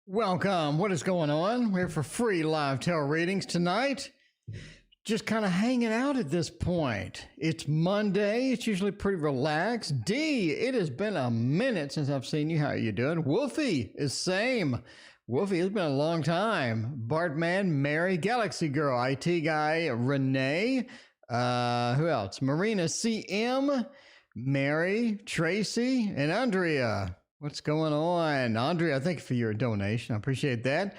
Welcome. What is going on? We're here for free live tarot readings tonight. Just kind of hanging out at this point. It's Monday. It's usually pretty relaxed. D, it has been a minute since I've seen you. How are you doing? Wolfie is same. Wolfie, it's been a long time. Bartman, Mary, Galaxy Girl, IT Guy, Renee. Who else? Marina, CM, Mary, Tracy, and Andrea. What's going on? Andrea, thank you for your donation. I appreciate that.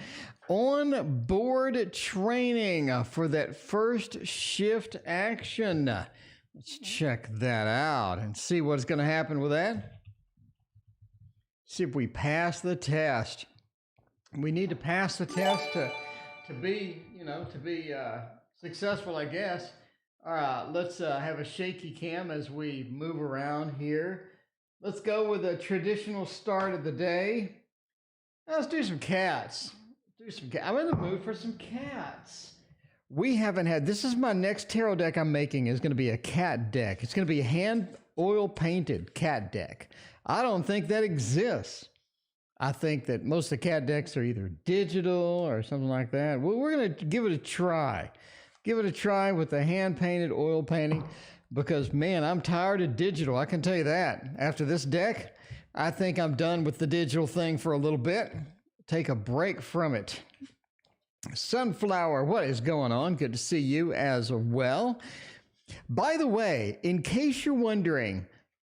On board training for that first shift action. Let's check that out and see what's going to happen with that. See if we pass the test. We need to pass the test to be, successful, I guess. All right, let's have a shaky cam as we move around here. Let's go with a traditional start of the day. Let's do some cats. I'm in the mood for some cats. We haven't had, this is my next tarot deck I'm making is going to be a cat deck. It's going to be a hand oil painted cat deck. I don't think that exists. I think that most of the cat decks are either digital or something like that. Well, we're going to give it a try. Give it a try with the hand painted oil painting. Because, man, I'm tired of digital. I can tell you that. After this deck, I think I'm done with the digital thing for a little bit. Take a break from it. Sunflower, what is going on? Good to see you as well. By the way, in case you're wondering,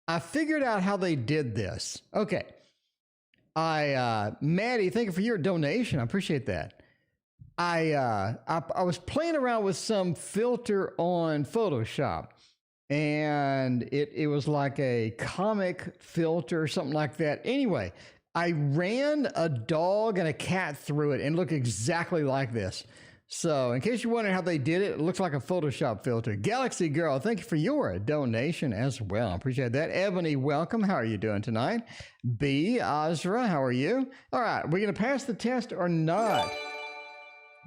I figured out how they did this. Okay. Maddie, thank you for your donation. I appreciate that. I was playing around with some filter on Photoshop. And it was like a comic filter or something like that. Anyway, I ran a dog and a cat through it and looked exactly like this. So in case you're wondering how they did it, it looks like a Photoshop filter. Galaxy Girl, thank you for your donation as well. I appreciate that. Ebony, welcome. How are you doing tonight? B, Azra, how are you? All right, we're going to pass the test or not?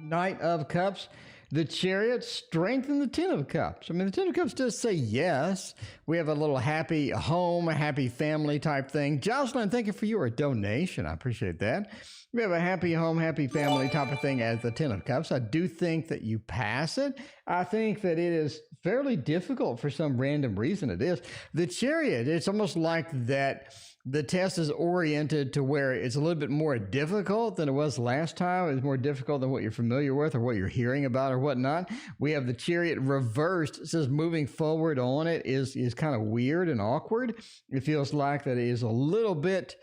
Knight of Cups. The Chariot, Strength, and the Ten of Cups. I mean, the Ten of Cups does say yes. We have a little happy home, a happy family type thing. Jocelyn, thank you for your donation. I appreciate that. We have a happy home, happy family type of thing as the Ten of Cups. I do think that you pass it. I think that it is fairly difficult for some random reason. It is. The Chariot, it's almost like that The test is oriented to where it's a little bit more difficult than it was last time. It's more difficult than what you're familiar with or what you're hearing about or whatnot. We have the Chariot reversed. It says moving forward on it is kind of weird and awkward. It feels like that it is a little bit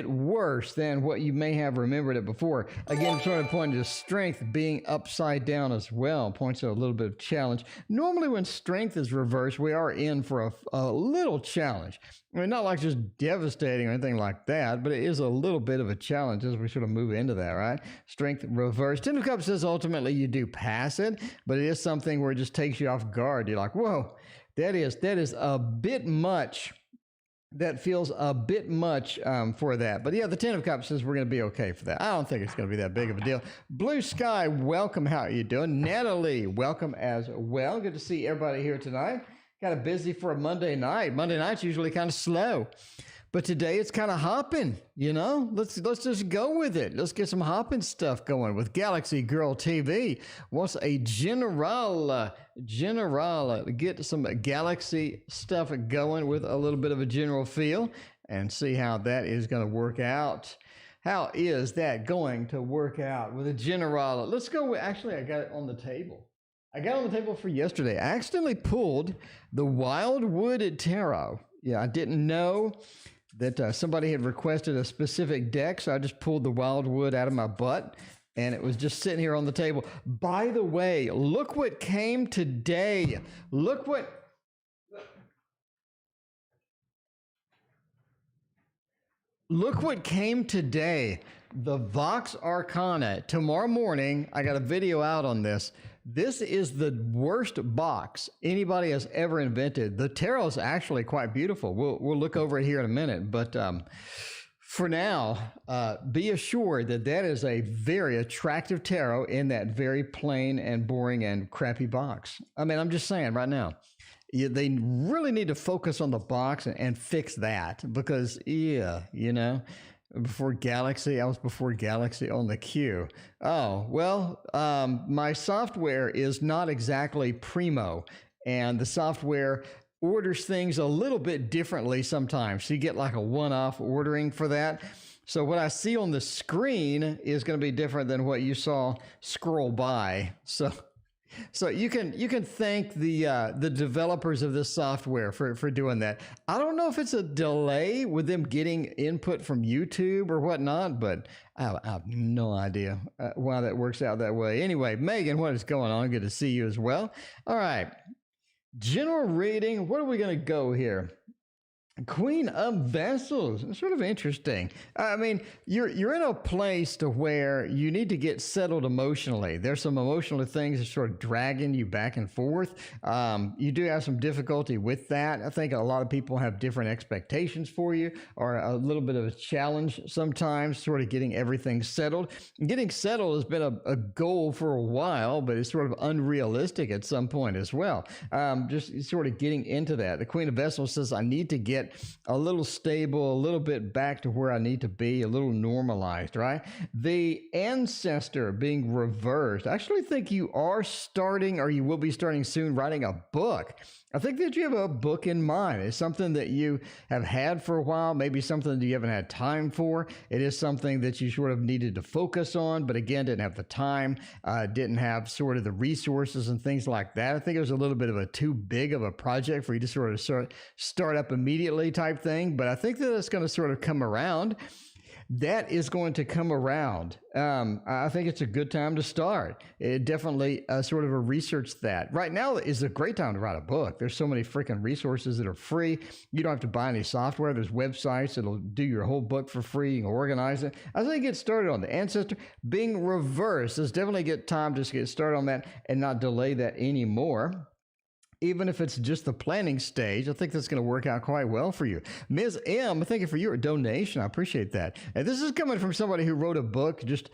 worse than what you may have remembered it before. Again, sort of pointing to strength being upside down as well. Points to a little bit of challenge. Normally when strength is reversed, we are in for a little challenge. I mean, not like just devastating or anything like that, but it is a little bit of a challenge as we sort of move into that, right? Strength reverse. Ten of Cups says ultimately you do pass it, but it is something where it just takes you off guard. You're like, whoa, that is a bit much. That feels a bit much for that. But yeah, the Ten of Cups says we're going to be okay for that. I don't think it's going to be that big of a deal. Blue Sky, welcome. How are you doing? Natalie, welcome as well. Good to see everybody here tonight. Kind of busy for a Monday night. Monday night's usually kind of slow, but today it's kind of hopping, you know? Let's just go with it. Let's get some hopping stuff going with Galaxy Girl TV. Wants a general, get some Galaxy stuff going with a little bit of a general feel and see how that is going to work out. How is that going to work out with a general? Let's go with, actually, I got it on the table. I got on the table for yesterday. I accidentally pulled the Wildwood Tarot. Yeah, I didn't know that somebody had requested a specific deck, so I just pulled the Wildwood out of my butt, and it was just sitting here on the table. By the way, look what came today. Look what came today. The Vox Arcana. Tomorrow morning, I got a video out on this. This is the worst box anybody has ever invented. The tarot is actually quite beautiful. We'll look over it here in a minute, but for now, be assured that that is a very attractive tarot in that very plain and boring and crappy box. I mean, I'm just saying right now, they really need to focus on the box and fix that because, yeah, you know. Before Galaxy, I was before Galaxy on the queue. Oh, well, my software is not exactly primo, and the software orders things a little bit differently sometimes. So you get like a one-off ordering for that. So what I see on the screen is going to be different than what you saw scroll by. So you can thank the developers of this software for doing that. I don't know if it's a delay with them getting input from YouTube or whatnot, but I have no idea why that works out that way. Anyway, Megan, what is going on? Good to see you as well. All right, general reading. Where are we going to go here? Queen of Vessels. It's sort of interesting. I mean, you're in a place to where you need to get settled emotionally. There's some emotional things that sort of dragging you back and forth. You do have some difficulty with that. I think a lot of people have different expectations for you or a little bit of a challenge sometimes, sort of getting everything settled. Getting settled has been a goal for a while, but it's sort of unrealistic at some point as well. Just sort of getting into that. The Queen of Vessels says, I need to get a little stable, a little bit back to where I need to be, a little normalized, right? The Ancestor being reversed. I actually think you are starting, or you will be starting soon, writing a book. I think that you have a book in mind. It's something that you have had for a while, maybe something that you haven't had time for. It is something that you sort of needed to focus on, but again, didn't have the time, didn't have sort of the resources and things like that. I think it was a little bit of a too big of a project for you to sort of start up immediately type thing, but I think that it's going to sort of come around. That is going to come around. I think it's a good time to start. It definitely sort of a research that. Right now is a great time to write a book. There's so many freaking resources that are free. You don't have to buy any software. There's websites that'll do your whole book for free. You can organize it. I think get started on the Ancestor being reversed. There's definitely a good time to get started on that and not delay that anymore. Even if it's just the planning stage, I think that's going to work out quite well for you. Ms. M, thank you for your donation. I appreciate that. And this is coming from somebody who wrote a book just,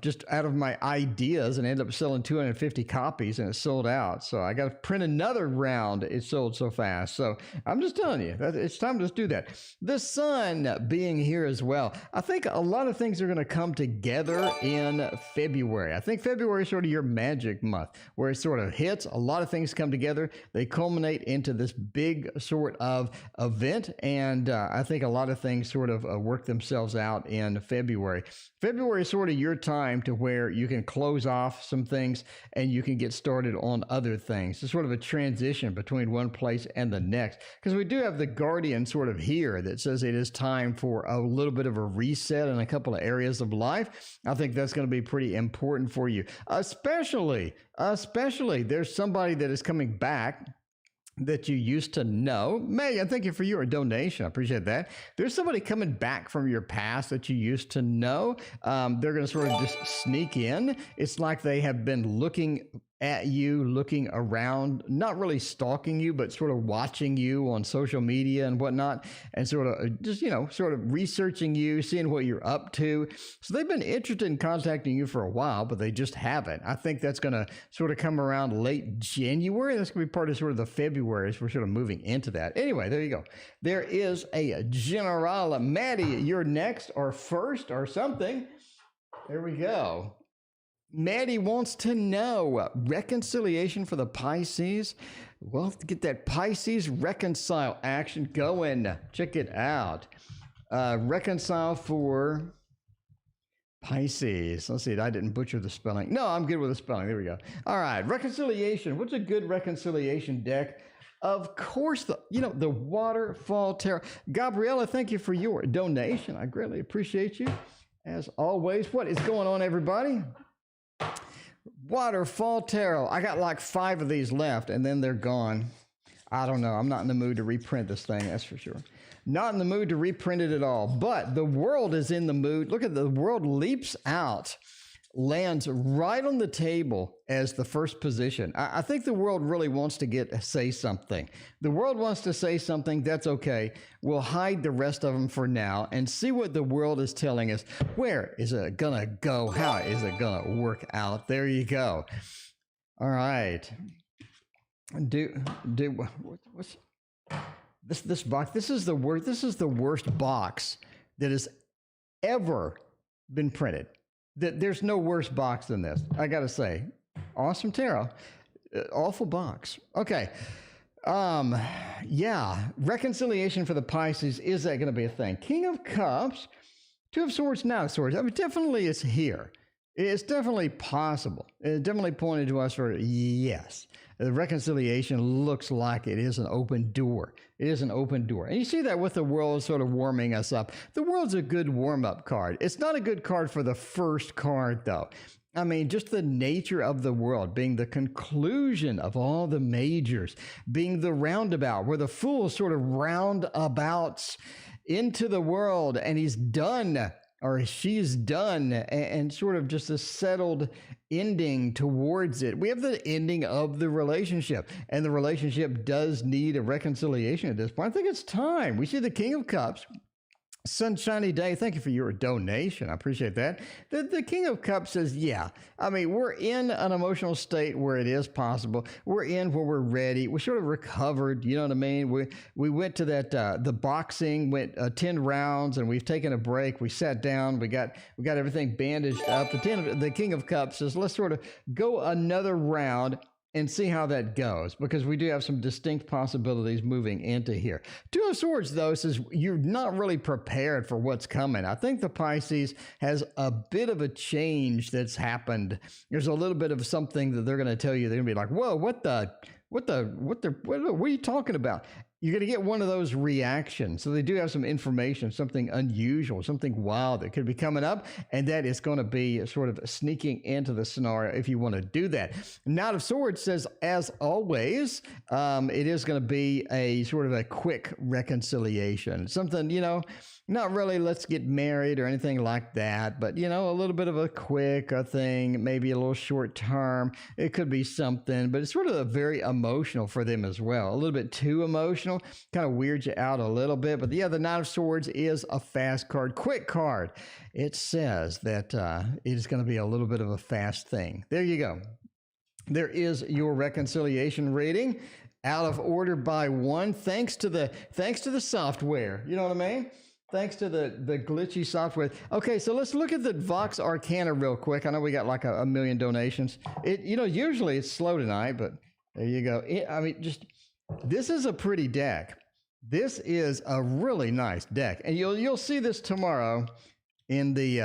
just out of my ideas and ended up selling 250 copies and it sold out. So I got to print another round. It sold so fast. So I'm just telling you, it's time to just do that. The Sun being here as well. I think a lot of things are going to come together in February. I think February is sort of your magic month where it sort of hits. A lot of things come together. They culminate into this big sort of event, and I think a lot of things sort of work themselves out in February. February is sort of your time to where you can close off some things and you can get started on other things. It's sort of a transition between one place and the next, because we do have the Guardian sort of here that says it is time for a little bit of a reset in a couple of areas of life. I think that's going to be pretty important for you, especially there's somebody that is coming back that you used to know. Megan, thank you for your donation. I appreciate that. There's somebody coming back from your past that you used to know. They're going to sort of just sneak in. It's like they have been looking at you, looking around, not really stalking you, but sort of watching you on social media and whatnot, and sort of just, sort of researching you, seeing what you're up to. So they've been interested in contacting you for a while, but they just haven't. I think that's going to sort of come around late January. That's going to be part of sort of the February as we're sort of moving into that. Anyway, there you go. There is a General. Maddie, you're next or first or something. There we go. Maddie wants to know reconciliation for the Pisces. Well, to get that Pisces reconcile action going, check it out. Reconcile for Pisces. Let's see, I didn't butcher the spelling. No, I'm good with the spelling. There we go. All right, reconciliation. What's a good reconciliation deck? Of course, the Waterfall Tarot. Gabriella, thank you for your donation. I greatly appreciate you, as always. What is going on, everybody? Waterfall Tarot. I got like 5 of these left, and then they're gone. I don't know. I'm not in the mood to reprint this thing, that's for sure. Not in the mood to reprint it at all. But the world is in the mood. Look at the world leaps out, lands right on the table as the first position. I think the world really wants to say something. The world wants to say something. That's okay. We'll hide the rest of them for now and see what the world is telling us. Where is it gonna go? How is it gonna work out? There you go. All right. What's this box? This is the worst. This is the worst box that has ever been printed. There's no worse box than this, I gotta say. Awesome tarot. Awful box. Okay. Yeah. Reconciliation for the Pisces. Is that going to be a thing? King of Cups, 2 of Swords, Knight of Swords. I mean, definitely it's here. It's definitely possible. It definitely pointed to us for yes. The reconciliation looks like it is an open door. It is an open door. And you see that with the world sort of warming us up. The world's a good warm-up card. It's not a good card for the first card, though. I mean, just the nature of the world being the conclusion of all the majors, being the roundabout, where the fool sort of roundabouts into the world and he's done, or she's done, and sort of just a settled ending towards it. We have the ending of the relationship, and the relationship does need a reconciliation at this point. I think it's time. We see the King of Cups. Sunshiny day. Thank you for your donation. I appreciate that. The King of Cups says, yeah, I mean, we're in an emotional state where it is possible. We're in where we're ready. We sort of recovered. You know what I mean? We went to that, the boxing went 10 rounds and we've taken a break. We sat down. We got everything bandaged up. The King of Cups says, let's sort of go another round and see how that goes, because we do have some distinct possibilities moving into here. 2 of Swords, though, says you're not really prepared for what's coming. I think the Pisces has a bit of a change that's happened. There's a little bit of something that they're going to tell you. They're going to be like, whoa, what are you talking about? You're going to get one of those reactions. So they do have some information, something unusual, something wild that could be coming up, and that is going to be sort of sneaking into the scenario if you want to do that. Knight of Swords says, as always, it is going to be a sort of a quick reconciliation. Something, not really let's get married or anything like that, but, a little bit of a quick thing, maybe a little short term. It could be something, but it's sort of very emotional for them as well. A little bit too emotional, kind of weirds you out a little bit. But the Knight of Swords is a fast card, quick card. It says that it is going to be a little bit of a fast thing. There you go. There is your reconciliation reading. Out of order by 1, thanks to the software. You know what I mean? Thanks to the glitchy software. Okay, so let's look at the Vox Arcana real quick. I know we got like a million donations. Usually it's slow tonight, but There you go. I mean, just this is a pretty deck. This is a really nice deck, and you'll see this tomorrow in the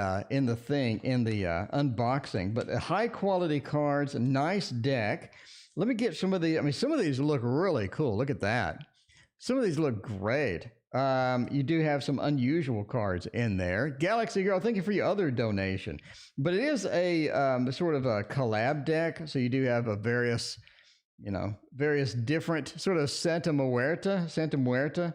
unboxing. But high quality cards, a nice deck. Let me get some of the. I mean, some of these look really cool. Look at that. Some of these look great. You do have some unusual cards in there. Galaxy Girl, thank you for your other donation. But it is a sort of a collab deck, so you do have a various different sort of Santa Muerta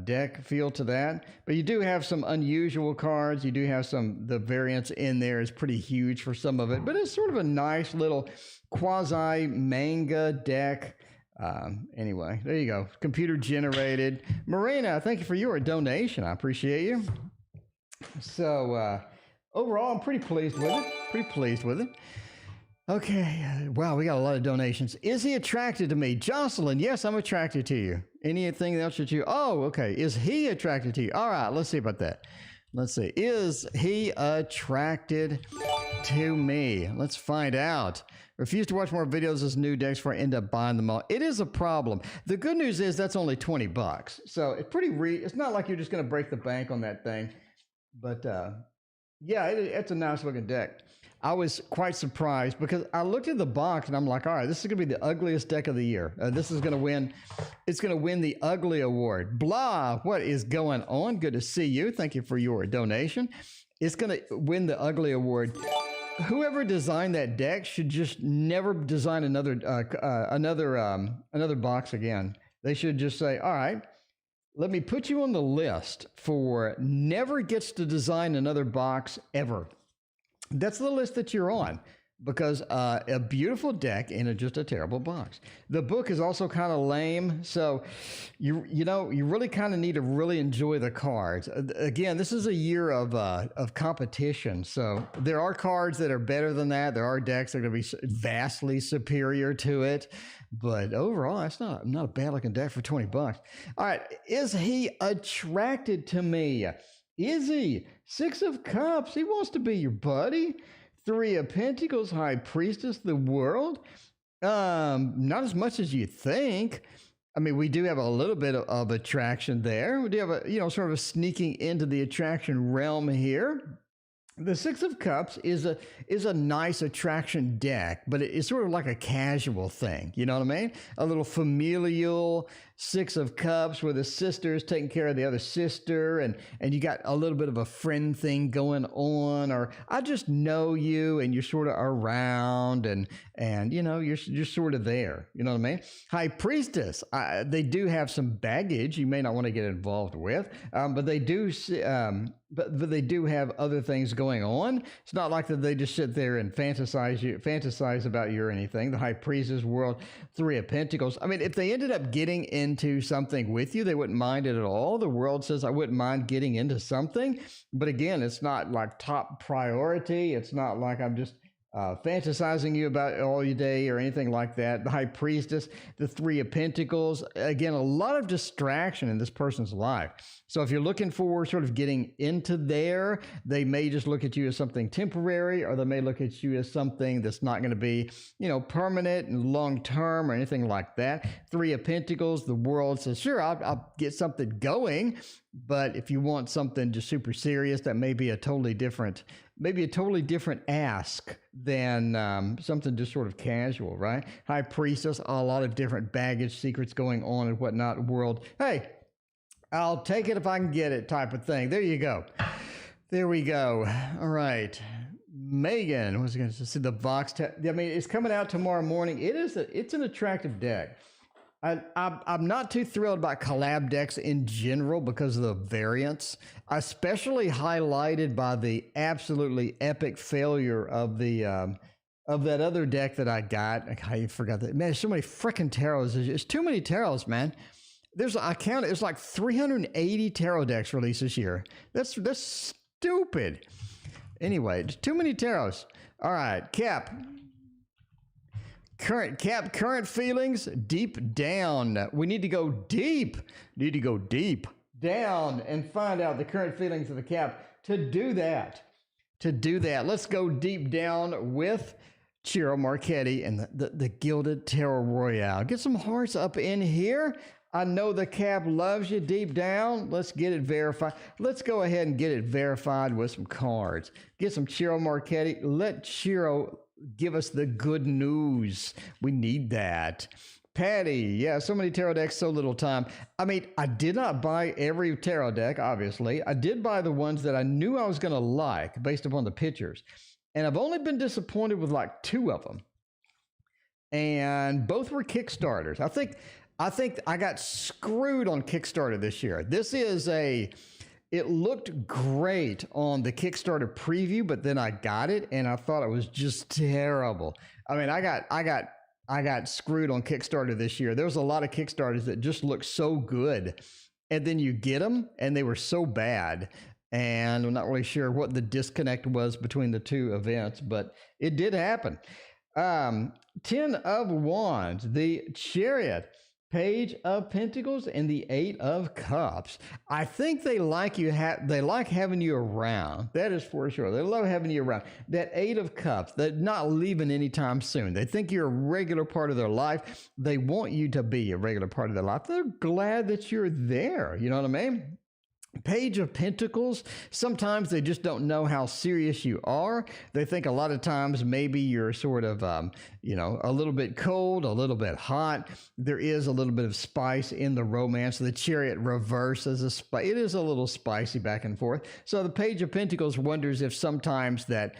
deck feel to that. But you do have some unusual cards. You do have the variance in there is pretty huge for some of it. But it's sort of a nice little quasi manga deck. Anyway, there you go. Computer generated. Marina, thank you for your donation. I appreciate you. So overall, I'm pretty pleased with it. Okay. Wow, we got a lot of donations. Is he attracted to me? Jocelyn, yes, I'm attracted to you. Anything else that you... Oh, okay. Is he attracted to you? All right, let's see about that. Let's see. Is he attracted to me? Let's find out. Refuse to watch more videos as new decks before I end up buying them all. It is a problem. The good news is that's only $20. So it's pretty it's not like you're just going to break the bank on that thing. But yeah, it's a nice looking deck. I was quite surprised because I looked at the box and I'm like, all right, this is going to be the ugliest deck of the year. This is going to win. It's going to win the ugly award. Blah, what is going on? Good to see you. Thank you for your donation. It's going to win the ugly award. Whoever designed that deck should just never design another box again. They should just say, all right, let me put you on the list for never gets to design another box ever. That's the list that you're on because a beautiful deck in just a terrible box. The book is also kind of lame, so you really kind of need to really enjoy the cards. Again, this is a year of competition, so there are cards that are better than that. There are decks that are going to be vastly superior to it, but overall, it's not a bad looking deck for $20. All right, is he attracted to me? Is he? 6 of Cups. He wants to be your buddy. 3 of Pentacles. High Priestess. The World. Not as much as you think. I mean, we do have a little bit of attraction there. We do have a sort of a sneaking into the attraction realm here. The 6 of Cups is a nice attraction deck, but it's sort of like a casual thing. You know what I mean? A little familial 6 of Cups where the sister is taking care of the other sister, and you got a little bit of a friend thing going on, or I just know you and you're sort of around, and you're sort of there. You know what I mean? High Priestess, they do have some baggage you may not want to get involved with, but they do. But they do have other things going on. It's not like that they just sit there and fantasize about you or anything. The High Priestess World, 3 of Pentacles. I mean, if they ended up getting into something with you, they wouldn't mind it at all. The World says, I wouldn't mind getting into something. But again, it's not like top priority. It's not like I'm just fantasizing you about all your day or anything like that. The High Priestess, the 3 of Pentacles. Again, a lot of distraction in this person's life. So if you're looking for sort of getting into there, they may just look at you as something temporary, or they may look at you as something that's not going to be, permanent and long-term or anything like that. 3 of Pentacles, the World says, sure, I'll get something going. But if you want something just super serious, that may be a totally different ask than something just sort of casual, right? High Priestess, a lot of different baggage, secrets going on and whatnot. World, hey, I'll take it if I can get it type of thing. There you go. There we go. All right. Megan, what's going to see the Vox? It's coming out tomorrow morning. It's an attractive deck. I'm not too thrilled about collab decks in general because of the variance, especially highlighted by the absolutely epic failure of that other deck that I got. I forgot that. Man, there's so many freaking tarots. It's too many tarots, man. It's like 380 tarot decks released this year. That's stupid. Anyway, too many tarots. All right, Cap. Current feelings deep down. We need to go deep. Down and find out the current feelings of the Cap. To do that, let's go deep down with Ciro Marchetti and the Gilded Tarot Royale. Get some hearts up in here. I know the Cap loves you deep down. Let's get it verified. Let's go ahead and get it verified with some cards. Get some Ciro Marchetti. Let Ciro give us the good news. We need that. Patty, yeah, so many tarot decks, so little time. I mean, I did not buy every tarot deck, obviously. I did buy the ones that I knew I was going to like based upon the pictures. And I've only been disappointed with like 2 of them. And both were Kickstarters. I think I got screwed on Kickstarter this year. It looked great on the Kickstarter preview, but then I got it and I thought it was just terrible. I mean, I got screwed on Kickstarter this year. There was a lot of Kickstarters that just looked so good, and then you get them and they were so bad. And I'm not really sure what the disconnect was between the 2 events, but it did happen. 10 of Wands, the Chariot, Page of Pentacles, and the 8 of Cups. I think they like you. They like having you around. That is for sure. They love having you around. That 8 of Cups, they're not leaving anytime soon. They think you're a regular part of their life. They want you to be a regular part of their life. They're glad that you're there. You know what I mean? Page of Pentacles, sometimes they just don't know how serious you are. They think a lot of times maybe you're sort of, a little bit cold, a little bit hot. There is a little bit of spice in the romance. The Chariot reverse is it is a little spicy back and forth. So the Page of Pentacles wonders if sometimes that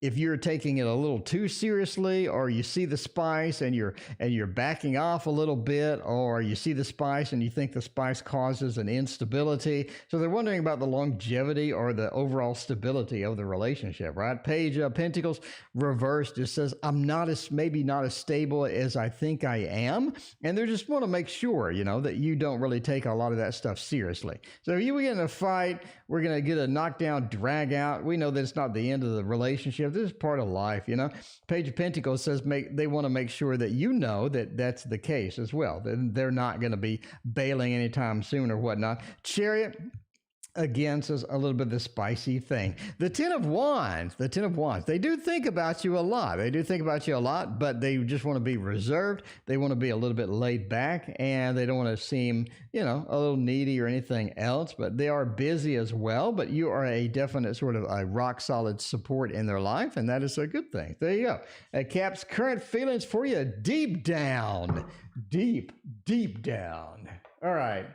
if you're taking it a little too seriously, or you see the spice and you're backing off a little bit, or you see the spice and you think the spice causes an instability. So they're wondering about the longevity or the overall stability of the relationship, right? Page of Pentacles reversed just says, I'm maybe not as stable as I think I am. And they just want to make sure, that you don't really take a lot of that stuff seriously. So if you get in a fight, we're going to get a knockdown, drag out. We know that it's not the end of the relationship. This is part of life, Page of Pentacles says they want to make sure that that that's the case as well. They're not going to be bailing anytime soon or whatnot. Chariot, again, says a little bit of the spicy thing. The 10 of Wands, they do think about you a lot. But they just want to be reserved. They want to be a little bit laid back, and they don't want to seem, a little needy or anything else, but they are busy as well. But you are a definite sort of a rock solid support in their life, and that is a good thing. There you go. Cap's current feelings for you deep down. Deep down. All right.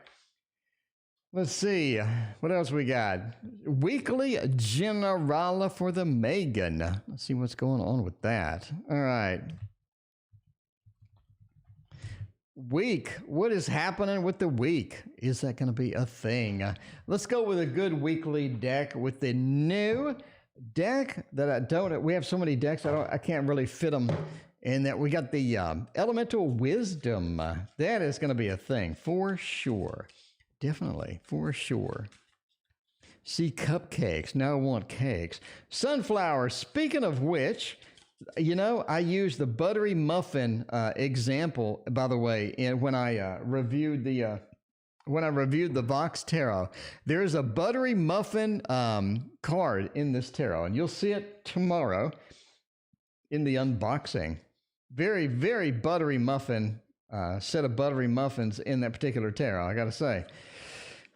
Let's see, what else we got? Weekly Generala for the Megan. Let's see what's going on with that. All right. Week, what is happening with the week? Is that going to be a thing? Let's go with a good weekly deck with the new deck that we have so many decks, I can't really fit them. And that we got the Elemental Wisdom. That is going to be a thing for sure. Definitely, for sure. See cupcakes. Now I want cakes. Sunflower. Speaking of which, I used the buttery muffin example, by the way, when I reviewed the Vox Tarot. There's a buttery muffin card in this tarot, and you'll see it tomorrow in the unboxing. Very, very buttery muffin. Set of buttery muffins in that particular tarot, I gotta say.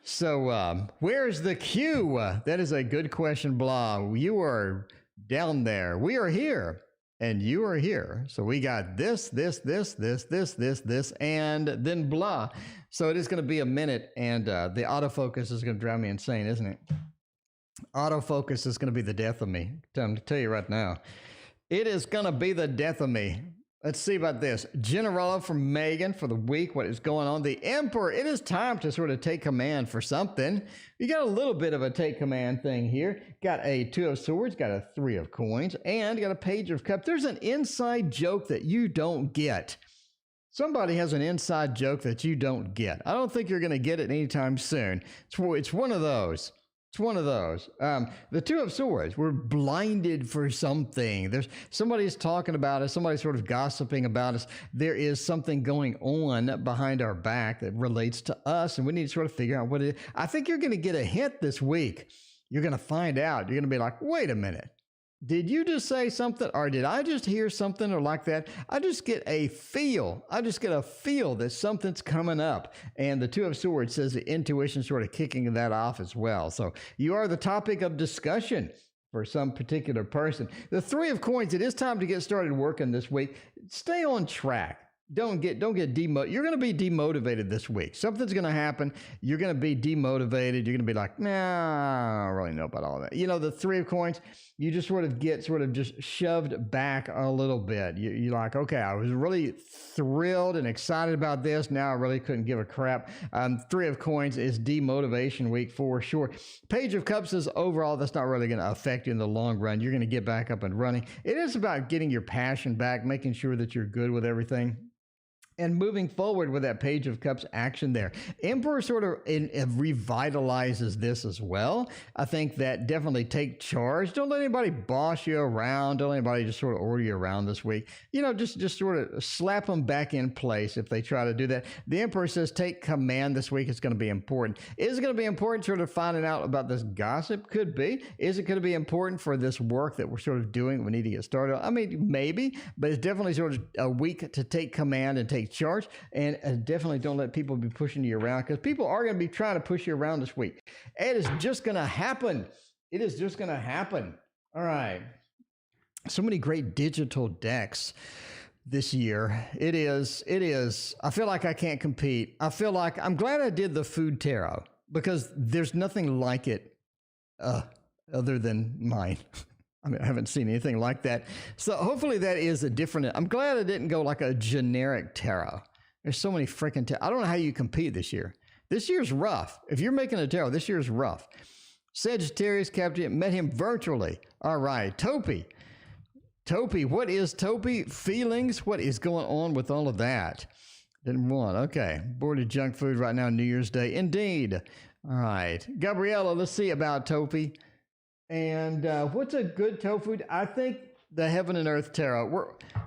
So, where's the Q? That is a good question, blah. You are down there. We are here, and you are here. So we got this, and then blah. So it is going to be a minute, and the autofocus is going to drive me insane, isn't it? Autofocus is going to be the death of me. I'm to tell you right now. It is going to be the death of me. Let's see about this. Generala from Megan for the week. What is going on? The Emperor. It is time to sort of take command for something. You got a little bit of a take command thing here. Got a 2 of Swords, got a 3 of Coins, and got a Page of Cups. There's an inside joke that you don't get. Somebody has an inside joke that you don't get. I don't think you're going to get it anytime soon. It's one of those. It's one of those. The 2 of Swords, we're blinded for something. Somebody's talking about us. Somebody's sort of gossiping about us. There is something going on behind our back that relates to us, and we need to sort of figure out what it is. I think you're going to get a hint this week. You're going to find out. You're going to be like, wait a minute. Did you just say something, or did I just hear something, or like that? I just get a feel. I just get a feel that something's coming up. And the Two of Swords says the intuition sort of kicking that off as well. So you are the topic of discussion for some particular person. The Three of Coins, it is time to get started working this week. Stay on track. Don't get demotivated. You're going to be demotivated this week. Something's going to happen. You're going to be demotivated. You're going to be like, nah, I don't really know about all that. You know, the Three of Coins, you just sort of get just shoved back a little bit. You're like, okay, I was really thrilled and excited about this. Now I really couldn't give a crap. Three of Coins is demotivation week for sure. Page of Cups is overall, that's not really going to affect you in the long run. You're going to get back up and running. It is about getting your passion back, making sure that you're good with everything, and moving forward with that Page of Cups action there. Emperor sort of revitalizes this as well. I think that definitely take charge. Don't let anybody boss you around. Don't let anybody just sort of order you around this week. You know, just sort of slap them back in place if they try to do that. The Emperor says take command this week. It's going to be important. Is it going to be important sort of finding out about this gossip? Could be. Is it going to be important for this work that we're sort of doing? We need to get started. I mean, maybe, but it's definitely sort of a week to take command and take charge, and definitely don't let people be pushing you around, because people are going to be trying to push you around this week. It is just going to happen. It is just going to happen. All right. So many great digital decks this year. It is. I feel like I can't compete. I feel like I'm glad I did the food tarot, because there's nothing like it other than mine. I mean, I haven't seen anything like that. So hopefully that is a different. I'm glad I didn't go like a generic tarot. There's so many freaking tarot. I don't know how you compete this year. This year's rough. If you're making a tarot, this year's rough. Sagittarius, Capricorn, met him virtually. All right. Topi. What is Topi? Feelings? What is going on with all of that? Didn't want. Okay. Bored of junk food right now, New Year's Day. Indeed. All right. Gabriella, let's see about Topi. And what's a good tofu? I think the Heaven and Earth Tarot.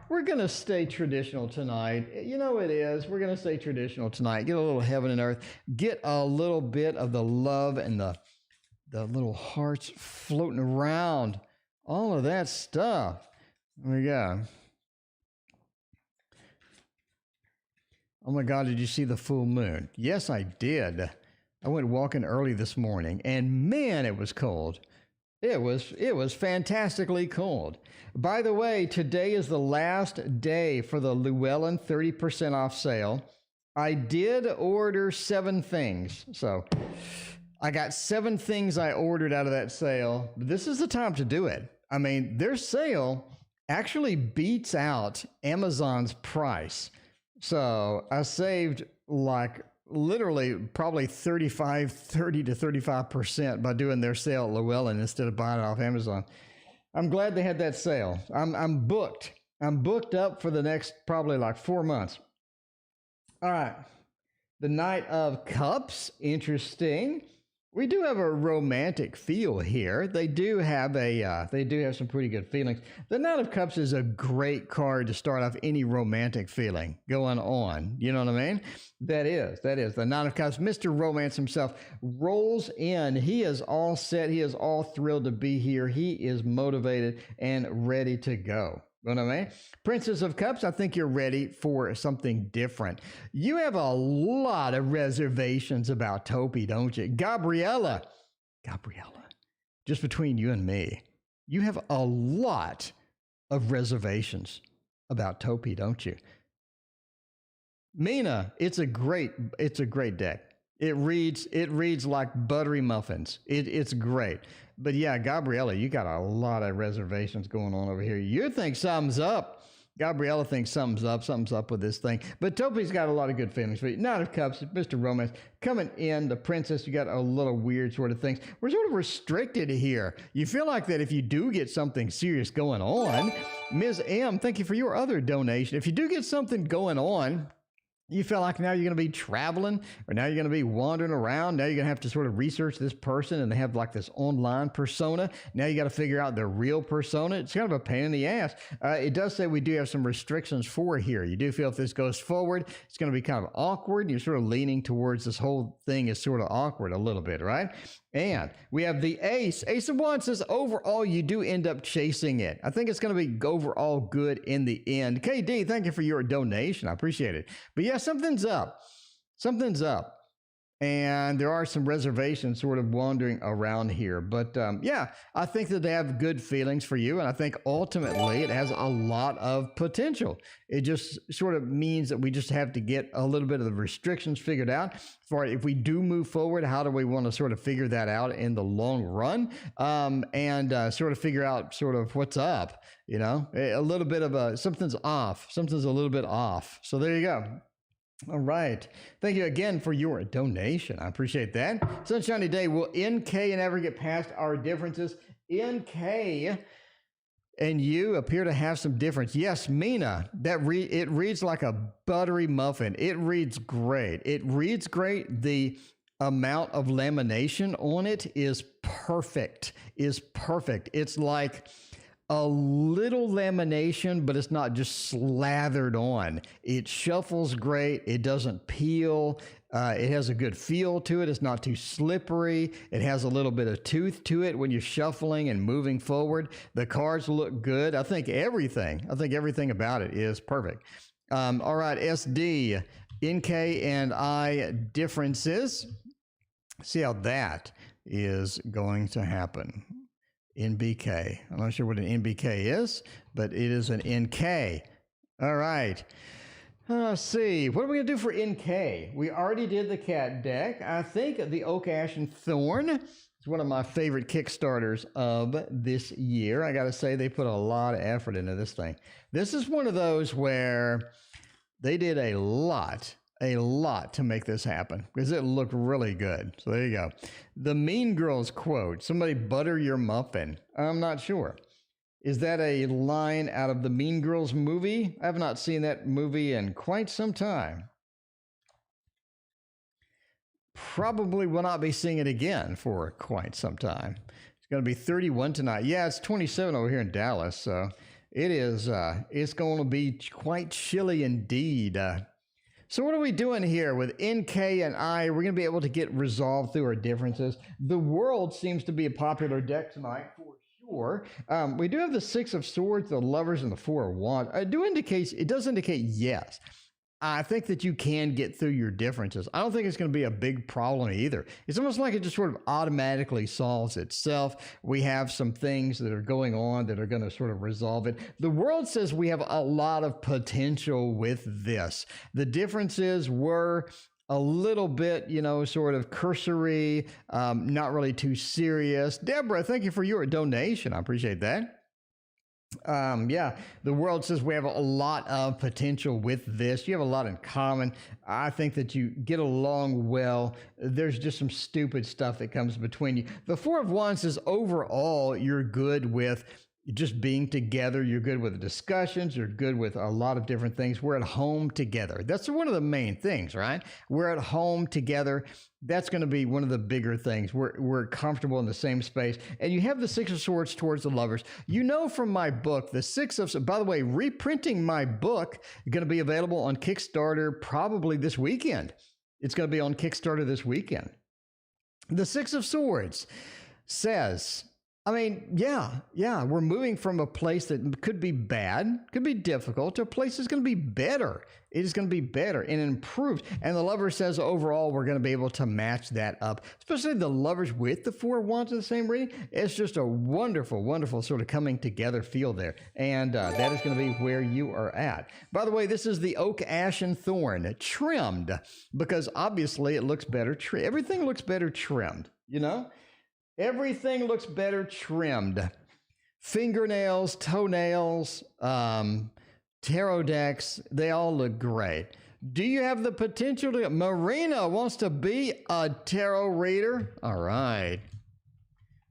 We're going to stay traditional tonight. You know it is. We're going to stay traditional tonight. Get a little Heaven and Earth. Get a little bit of the love and the little hearts floating around. All of that stuff. There we go. Oh my God, did you see the full moon? Yes, I did. I went walking early this morning, and man, it was cold. It was fantastically cold. By the way, today is the last day for the Llewellyn 30% off sale. I did order 7 things. So I got 7 things I ordered out of that sale. This is the time to do it. I mean, their sale actually beats out Amazon's price. So I saved like literally probably 30 to 35% by doing their sale at Llewellyn instead of buying it off Amazon. I'm glad they had that sale. I'm booked. I'm booked up for the next probably like 4 months. All right. The Knight of Cups, interesting. We do have a romantic feel here. They do have some pretty good feelings. The Knight of Cups is a great card to start off any romantic feeling going on. You know what I mean? That is. The Knight of Cups, Mr. Romance himself, rolls in. He is all set. He is all thrilled to be here. He is motivated and ready to go. You know what I mean? Princess of Cups, I think you're ready for something different. You have a lot of reservations about Topi, don't you? Gabriella, just between you and me, you have a lot of reservations about Topi, don't you? Mina, it's a great deck. It reads like buttery muffins. It's great. But yeah, Gabriella, you got a lot of reservations going on over here. You think something's up. Gabriella thinks something's up with this thing. But Topi's got a lot of good feelings for you. Knight of Cups, Mr. Romance, coming in, the Princess, you got a little weird sort of things. We're sort of restricted here. You feel like that if you do get something serious going on, Ms. M, thank you for your other donation. If you do get something going on, you feel like now you're going to be traveling, or now you're going to be wandering around. Now you're going to have to sort of research this person, and they have like this online persona. Now you got to figure out their real persona. It's kind of a pain in the ass. It does say we do have some restrictions for here. You do feel if this goes forward, it's going to be kind of awkward. You're sort of leaning towards this whole thing is sort of awkward a little bit, right? And we have the ace. Ace of Wands says overall you do end up chasing it. I think it's going to be overall good in the end. KD, thank you for your donation. I appreciate it. But yeah, something's up. Something's up. And there are some reservations sort of wandering around here. But yeah, I think that they have good feelings for you. And I think ultimately it has a lot of potential. It just sort of means that we just have to get a little bit of the restrictions figured out. For if we do move forward, how do we want to sort of figure that out in the long run? And sort of figure out sort of what's up, you know, a little bit of something's off. Something's a little bit off. So there you go. All right. Thank you again for your donation. I appreciate that. Sunshiny day. Will NK and ever get past our differences? NK and you appear to have some difference. Yes, Mina, it reads like a buttery muffin. It reads great. It reads great. The amount of lamination on it is perfect. It's like a little lamination, but it's not just slathered on. It shuffles great. It doesn't peel. It has a good feel to it. It's not too slippery. It has a little bit of tooth to it when you're shuffling and moving forward. The cards look good. I think everything about it is perfect. All right, SD, NK and I differences. See how that is going to happen. NBK. I'm not sure what an NBK is, but it is an NK. All right. Let's see. What are we going to do for NK? We already did the cat deck. I think the Oak, Ash, and Thorn is one of my favorite Kickstarters of this year. I got to say, they put a lot of effort into this thing. This is one of those where they did a lot to make this happen because it looked really good. So there you go. The Mean Girls quote, somebody butter your muffin. I'm not sure. Is that a line out of the Mean Girls movie? I have not seen that movie in quite some time. Probably will not be seeing it again for quite some time. It's going to be 31 tonight. Yeah, it's 27 over here in Dallas. So it is, it's going to be quite chilly indeed. So what are we doing here with NK and I? We're going to be able to get resolved through our differences. The World seems to be a popular deck tonight for sure. We do have the Six of Swords, the Lovers, and the Four of Wands. It does indicate yes. I think that you can get through your differences. I don't think it's going to be a big problem either. It's almost like it just sort of automatically solves itself. We have some things that are going on that are going to sort of resolve it. The World says we have a lot of potential with this. The differences were a little bit, you know, sort of cursory, not really too serious. Deborah, thank you for your donation. I appreciate that. Yeah, the World says we have a lot of potential with this. You have a lot in common. I think that you get along well. There's just some stupid stuff that comes between you. The Four of Wands says overall you're good with just being together. You're good with discussions. You're good with a lot of different things. We're at home together. That's one of the main things, right? We're at home together. That's going to be one of the bigger things. We're comfortable in the same space. And you have the Six of Swords towards the Lovers. You know from my book, the Six of... By the way, reprinting my book is going to be available on Kickstarter probably this weekend. It's going to be on Kickstarter this weekend. The Six of Swords says... I mean, yeah, we're moving from a place that could be bad, could be difficult, to a place that's going to be better. It is going to be better and improved. And the Lover says overall, we're going to be able to match that up, especially the Lovers with the Four of Wands in the same reading. It's just a wonderful, wonderful sort of coming together feel there. And that is going to be where you are at. By the way, this is the Oak, Ash, and Thorn trimmed because obviously it looks better. Everything looks better trimmed, you know? Everything looks better trimmed. Fingernails, toenails, tarot decks, they all look great. Do you have the potential to... Marina wants to be a tarot reader. All right.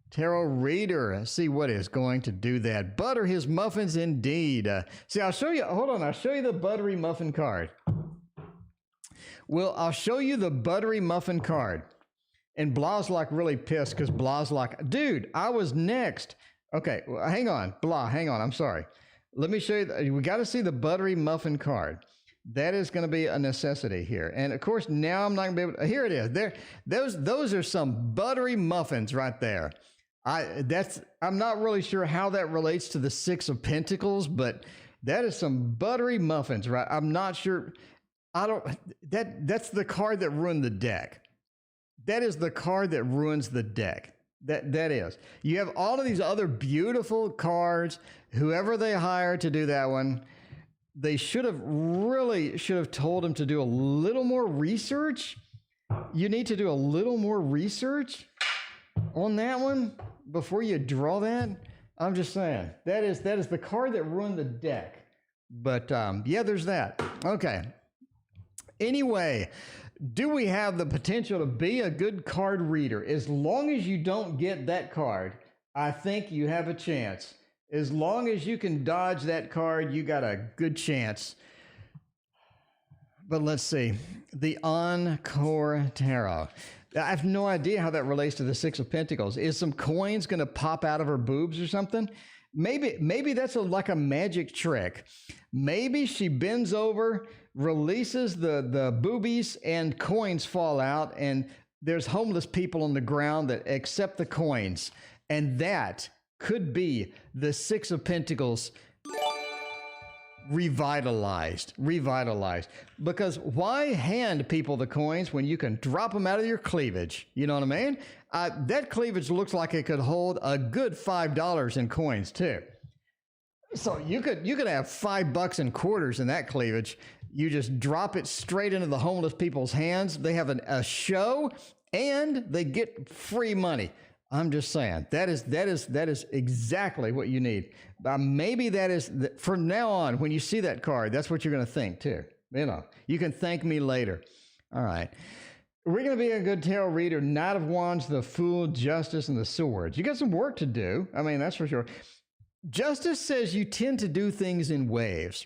Tarot reader. Let's see what is going to do that. Butter his muffins indeed. See, I'll show you. Hold on. I'll show you the buttery muffin card. Well, I'll show you the buttery muffin card. And Blah's like really pissed because Blah's like, dude, I was next. Okay, well, hang on. Blah, hang on. I'm sorry. Let me show you. We got to see the buttery muffin card. That is going to be a necessity here. And of course, now I'm not going to be able to, here it is. There, those are some buttery muffins right there. I'm not really sure how that relates to the Six of Pentacles, but that is some buttery muffins, right? I'm not sure. That's the card that ruined the deck. That is the card that ruins the deck. That is. You have all of these other beautiful cards. Whoever they hired to do that one, they should have told him to do a little more research. You need to do a little more research on that one before you draw that. I'm just saying that is the card that ruined the deck. But yeah, there's that. Okay. Anyway, do we have the potential to be a good card reader? As long as you don't get that card, I think you have a chance. As long as you can dodge that card, you got a good chance. But let's see. The Encore Tarot. I have no idea how that relates to the Six of Pentacles. Is some coins going to pop out of her boobs or something? Maybe that's like a magic trick. Maybe she bends over, releases the boobies, and coins fall out, and there's homeless people on the ground that accept the coins. And that could be the Six of Pentacles revitalized. Because why hand people the coins when you can drop them out of your cleavage? You know what I mean? That cleavage looks like it could hold a good $5 in coins too. So you could have $5 in quarters in that cleavage. You just drop it straight into the homeless people's hands. They have a show and they get free money. I'm just saying that is exactly what you need. Maybe that is from now on, when you see that card, that's what you're going to think too. You know, you can thank me later. All right. We're going to be a good tarot reader. Knight of Wands, the Fool, Justice, and the Swords. You got some work to do. I mean, that's for sure. Justice says you tend to do things in waves.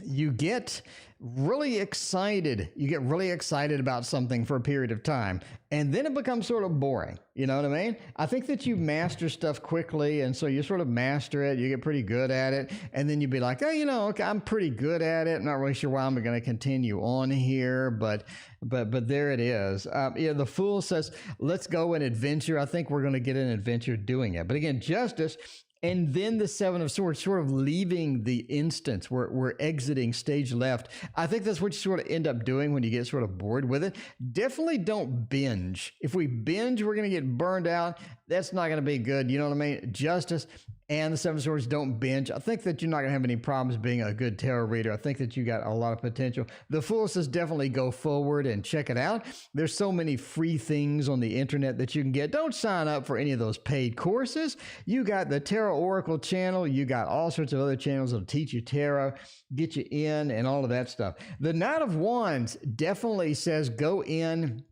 You get really excited. You get really excited about something for a period of time, and then it becomes sort of boring. You know what I mean? I think that you master stuff quickly, and so you sort of master it. You get pretty good at it, and then you'd be like, oh, you know, okay, I'm pretty good at it. I'm not really sure why I'm going to continue on here, but there it is. Yeah, the Fool says, let's go and adventure. I think we're going to get an adventure doing it. But again, Justice. And then the Seven of Swords, sort of leaving the instance. We're exiting stage left. I think that's what you sort of end up doing when you get sort of bored with it. Definitely don't binge. If we binge, we're going to get burned out. That's not going to be good. You know what I mean? Justice and the Seven of Swords, don't binge. I think that you're not going to have any problems being a good tarot reader. I think that you got a lot of potential. The Fool says definitely go forward and check it out. There's so many free things on the internet that you can get. Don't sign up for any of those paid courses. You got the Tarot Oracle channel. You got all sorts of other channels that'll teach you tarot, get you in, and all of that stuff. The Knight of Wands definitely says go in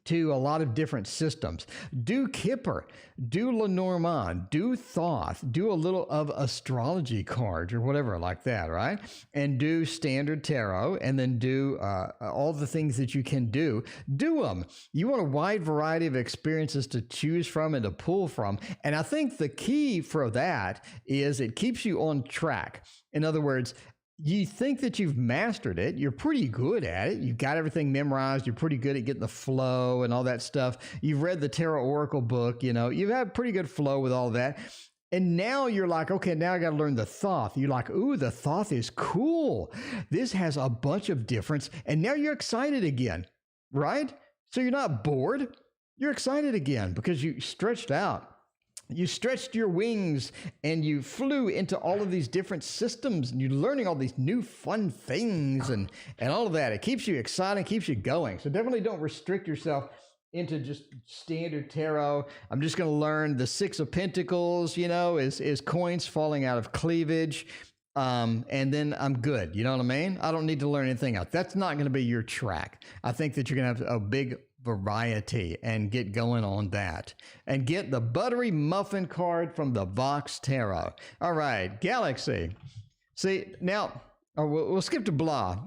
to a lot of different systems. Do Kipper, do Lenormand, do Thoth, do a little of astrology cards or whatever like that, right? And do standard tarot, and then do all the things that you can do. Do them. You want a wide variety of experiences to choose from and to pull from. And I think the key for that is it keeps you on track. In other words, you think that you've mastered it. You're pretty good at it. You've got everything memorized. You're pretty good at getting the flow and all that stuff. You've read the Tarot Oracle book. You know, you've had pretty good flow with all that. And now you're like, okay, now I got to learn the Thoth. You're like, ooh, the Thoth is cool. This has a bunch of difference. And now you're excited again, right? So you're not bored. You're excited again because you stretched out. You stretched your wings and you flew into all of these different systems, and you're learning all these new fun things and all of that. It keeps you excited, keeps you going. So definitely don't restrict yourself into just standard tarot. I'm just going to learn the Six of Pentacles, you know, is coins falling out of cleavage. And then I'm good. You know what I mean? I don't need to learn anything else. That's not going to be your track. I think that you're going to have a big variety and get going on that. And get the buttery muffin card from the Vox Tarot. All right, Galaxy. See, now, we'll skip to Blah.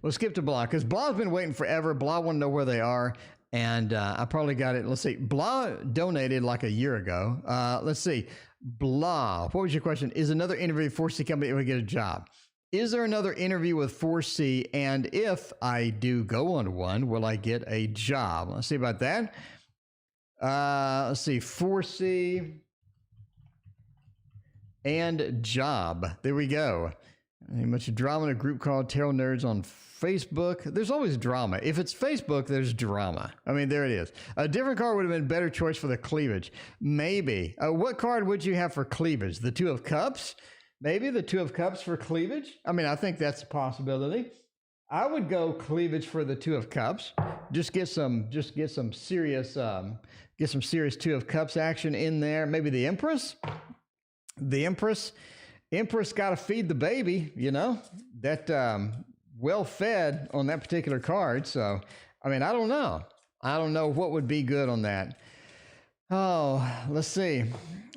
We'll skip to Blah, because Blah's been waiting forever. Blah want to know where they are. And I probably got it. Let's see. Blah donated like a year ago. Let's see. Blah, what was your question? Is another interview forced to come to get a job? Is there another interview with 4C? And if I do go on one, will I get a job? Let's see about that. Let's see, 4C and job. There we go. Much drama in a group called Tarot Nerds on Facebook. There's always drama. If it's Facebook, there's drama. I mean, there it is. A different card would have been a better choice for the cleavage. Maybe. What card would you have for cleavage? The Two of Cups? Maybe the Two of Cups for cleavage? I mean, I think that's a possibility. I would go cleavage for the Two of Cups. Just get some serious Two of Cups action in there. Maybe the Empress. The Empress got to feed the baby, you know, that well fed on that particular card. So, I mean, I don't know what would be good on that. Oh, let's see.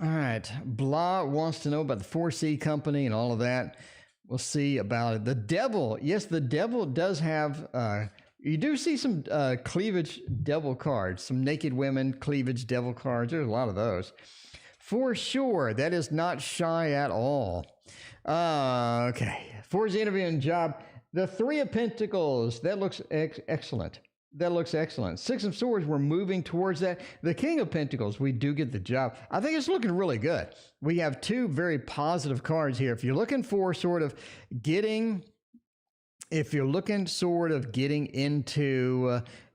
All right. Blah wants to know about the 4C company and all of that. We'll see about it. The devil. Yes, the devil does have, you do see some cleavage devil cards, some naked women cleavage devil cards. There's a lot of those. For sure. That is not shy at all. Okay. 4's interview and job. The Three of Pentacles. That looks excellent. That looks excellent. Six of Swords, we're moving towards that. The King of Pentacles, we do get the job. I think it's looking really good. We have two very positive cards here. If you're looking for sort of getting into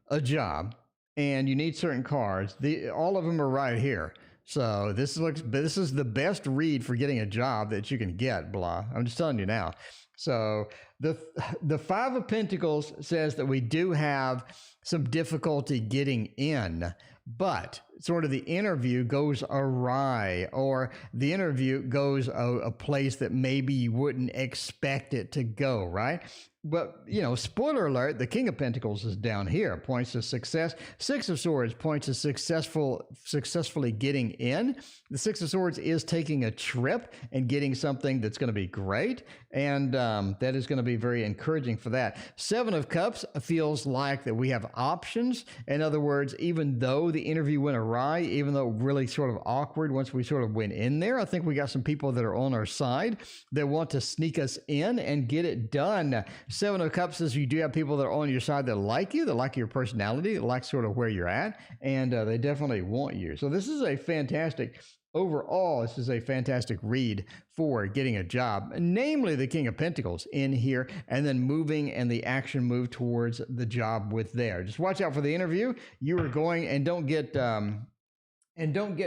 a job and you need certain cards, all of them are right here. So this is the best read for getting a job that you can get, blah. I'm just telling you now. So the Five of Pentacles says that we do have some difficulty getting in, but sort of the interview goes awry, or the interview goes a place that maybe you wouldn't expect it to go, right? But, you know, spoiler alert, the King of Pentacles is down here, points to success. Six of Swords points to successfully getting in. The Six of Swords is taking a trip and getting something that's going to be great, and that is going to be very encouraging for that. Seven of Cups feels like that we have options. In other words, even though the interview went awry, even though really sort of awkward once we sort of went in there, I think we got some people that are on our side that want to sneak us in and get it done. Seven of Cups says you do have people that are on your side that like you, that like your personality, that like sort of where you're at, and they definitely want you. So this is a fantastic, overall, this is a fantastic read for getting a job, namely the King of Pentacles in here, and then moving and the action move towards the job with there. Just watch out for the interview. You are going, and don't get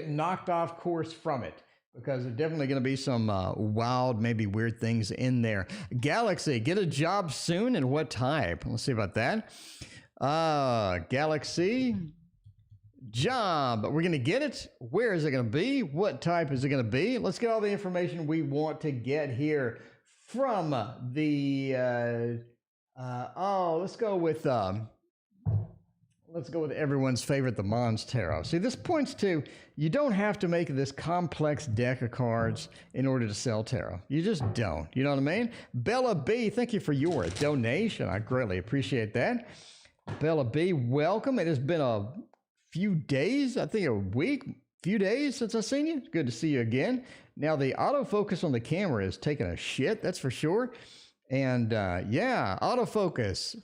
knocked off course from it, because there's definitely going to be some wild, maybe weird things in there. Galaxy, get a job soon, and what type? Let's see about that. Galaxy, job. We're going to get it. Where is it going to be? What type is it going to be? Let's get all the information we want to get here from the, let's go with everyone's favorite, the Mons Tarot. See, this points to, you don't have to make this complex deck of cards in order to sell tarot. You just don't. You know what I mean? Bella B, thank you for your donation. I greatly appreciate that. Bella B, welcome. It has been a few days, I think a week, few days since I've seen you. It's good to see you again. Now, the autofocus on the camera is taking a shit, that's for sure. And yeah, autofocus.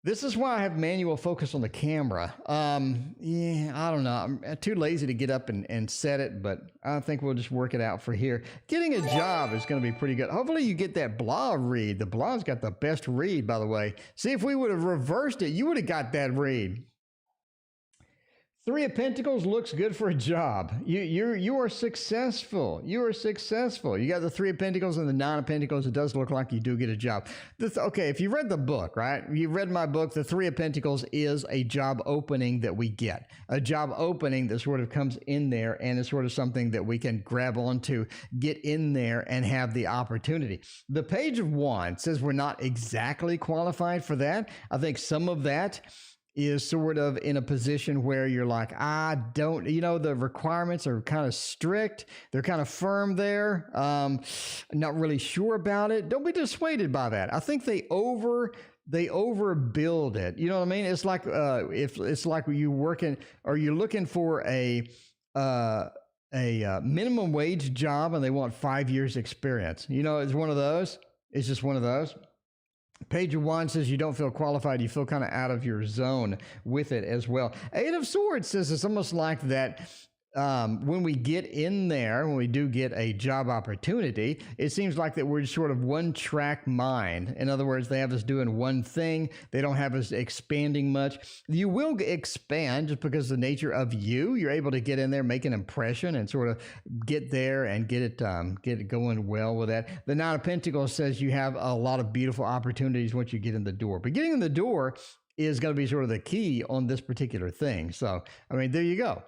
This is why I have manual focus on the camera. Yeah, I don't know. I'm too lazy to get up and set it, but I think we'll just work it out for here. Getting a job is going to be pretty good. Hopefully you get that blah read. The blah's got the best read, by the way. See, if we would have reversed it, you would have got that read. Three of Pentacles looks good for a job. You are successful. You are successful. You got the Three of Pentacles and the Nine of Pentacles. It does look like you do get a job. Okay, if you read the book, right? You read my book. The Three of Pentacles is a job opening that we get. A job opening that sort of comes in there, and it's sort of something that we can grab onto, get in there, and have the opportunity. The Page of Wands says we're not exactly qualified for that. I think some of that is sort of in a position where you're like, I don't, you know, the requirements are kind of strict. They're kind of firm there. Not really sure about it. Don't be dissuaded by that. I think they overbuild it. You know what I mean? It's like, if it's like you working, or you're looking for a minimum wage job and they want 5 years experience. You know, it's one of those. It's just one of those. Page of Wands says you don't feel qualified. You feel kind of out of your zone with it as well. Eight of Swords says it's almost like that when we get in there, when we do get a job opportunity, it seems like that we're sort of one-track mind. In other words, they have us doing one thing. They don't have us expanding much. You will expand just because of the nature of you. You're able to get in there, make an impression, and sort of get there and get it going well with that. The Nine of Pentacles says you have a lot of beautiful opportunities once you get in the door. But getting in the door is going to be sort of the key on this particular thing. So, I mean, there you go.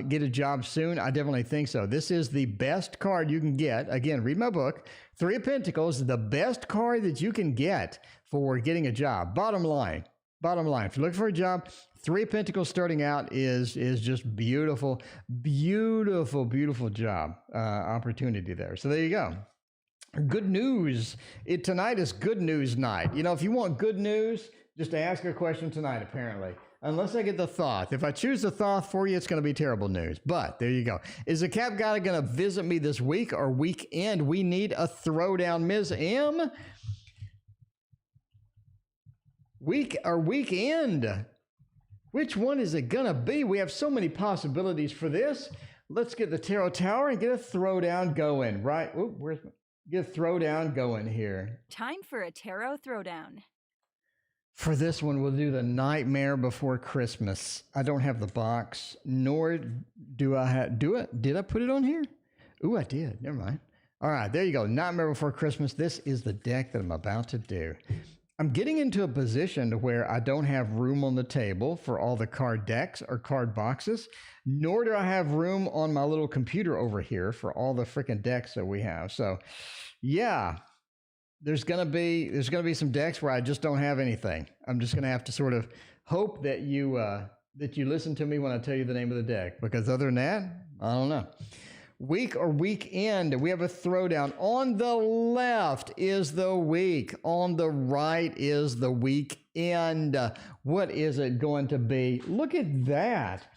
Get a job soon? I definitely think so. This is the best card you can get. Again, read my book. Three of Pentacles, the best card that you can get for getting a job. Bottom line. If you're looking for a job, Three of Pentacles starting out is just beautiful, beautiful, beautiful job opportunity there. So there you go. Good news. Tonight is good news night. You know, if you want good news, just ask a question tonight, apparently. Unless I get the Thoth. If I choose the Thoth for you, it's going to be terrible news. But there you go. Is the Cap guy going to visit me this week or weekend? We need a throwdown. Ms. M? Week or weekend? Which one is it going to be? We have so many possibilities for this. Let's get the Tarot Tower and get a throwdown going, right? Ooh, get a throwdown going here. Time for a Tarot Throwdown. For this one, we'll do the Nightmare Before Christmas. I don't have the box, nor do I have, did I put it on here? Ooh, I did. Never mind. All right, there you go. Nightmare Before Christmas. This is the deck that I'm about to do. I'm getting into a position to where I don't have room on the table for all the card decks or card boxes, nor do I have room on my little computer over here for all the freaking decks that we have. So, yeah. There's gonna be some decks where I just don't have anything. I'm just gonna have to sort of hope that you listen to me when I tell you the name of the deck, because other than that, I don't know. Week or weekend, we have a throwdown. On the left is the week. On the right is the weekend. What is it going to be? Look at that.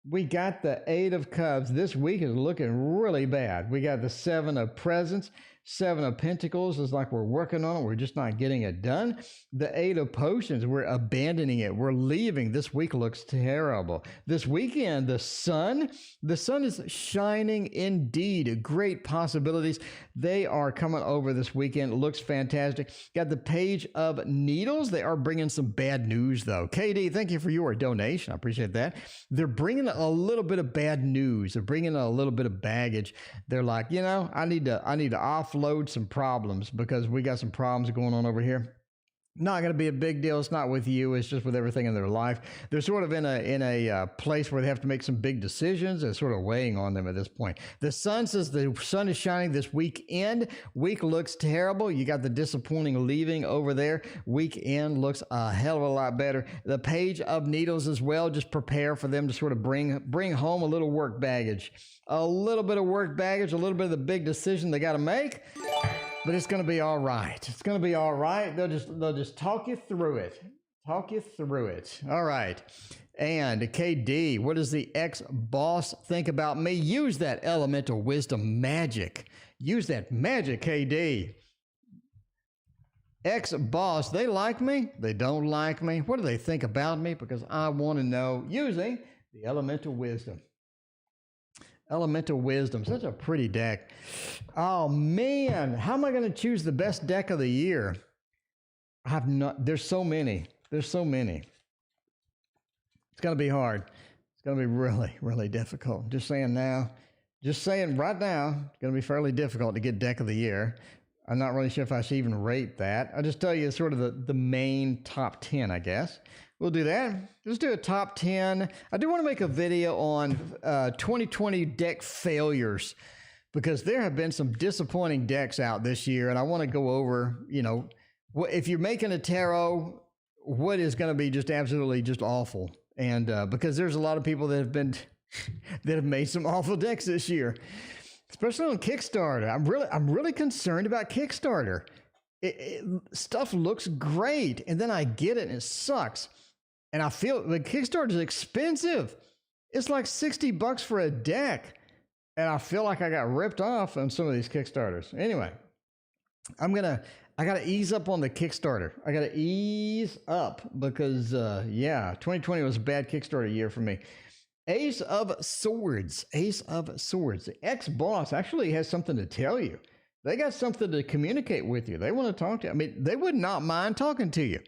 We got the Eight of Cups. This week is looking really bad. We got the Seven of Presents. Seven of Pentacles is like we're working on it. We're just not getting it done. The Eight of Potions, we're abandoning it. We're leaving. This week looks terrible. This weekend, the sun is shining indeed. Great possibilities. They are coming over this weekend. It looks fantastic. Got the Page of Needles. They are bringing some bad news, though. KD, thank you for your donation. I appreciate that. They're bringing a little bit of bad news. They're bringing a little bit of baggage. They're like, you know, I need to offload some problems because we got some problems going on over here. Not going to be a big deal. It's not with you. It's just with everything in their life. They're sort of in a place where they have to make some big decisions. It's sort of weighing on them at this point. The sun says the sun is shining this weekend. Week looks terrible. You got the disappointing leaving over there. Weekend looks a hell of a lot better. The Page of Needles as well. Just prepare for them to sort of bring home a little work baggage. A little bit of work baggage, a little bit of the big decision they got to make. But it's going to be all right. It's going to be all right. They'll just talk you through it. Talk you through it. All right. And KD, what does the ex-boss think about me? Use that elemental wisdom magic. Use that magic, KD. Ex-boss, they like me? They don't like me? What do they think about me? Because I want to know using the elemental wisdom. Elemental Wisdom, such a pretty deck. Oh man, how am I going to choose the best deck of the year? There's so many. There's so many. It's going to be hard. It's going to be really, really difficult. Just saying right now, it's going to be fairly difficult to get deck of the year. I'm not really sure if I should even rate that. I'll just tell you sort of the main top 10, I guess. We'll do that. Let's do a top 10. I do want to make a video on 2020 deck failures because there have been some disappointing decks out this year, and I want to go over, you know, if you're making a tarot, what is going to be just absolutely just awful. And because there's a lot of people that have made some awful decks this year, especially on Kickstarter. I'm really concerned about Kickstarter. Stuff looks great, and then I get it, and it sucks. And I feel the Kickstarter is expensive. It's like $60 for a deck. And I feel like I got ripped off on some of these Kickstarters. Anyway, I gotta ease up on the Kickstarter. I gotta ease up because, yeah, 2020 was a bad Kickstarter year for me. Ace of Swords. Ace of Swords. The ex-boss actually has something to tell you. They got something to communicate with you. They want to talk to you. I mean, they would not mind talking to you.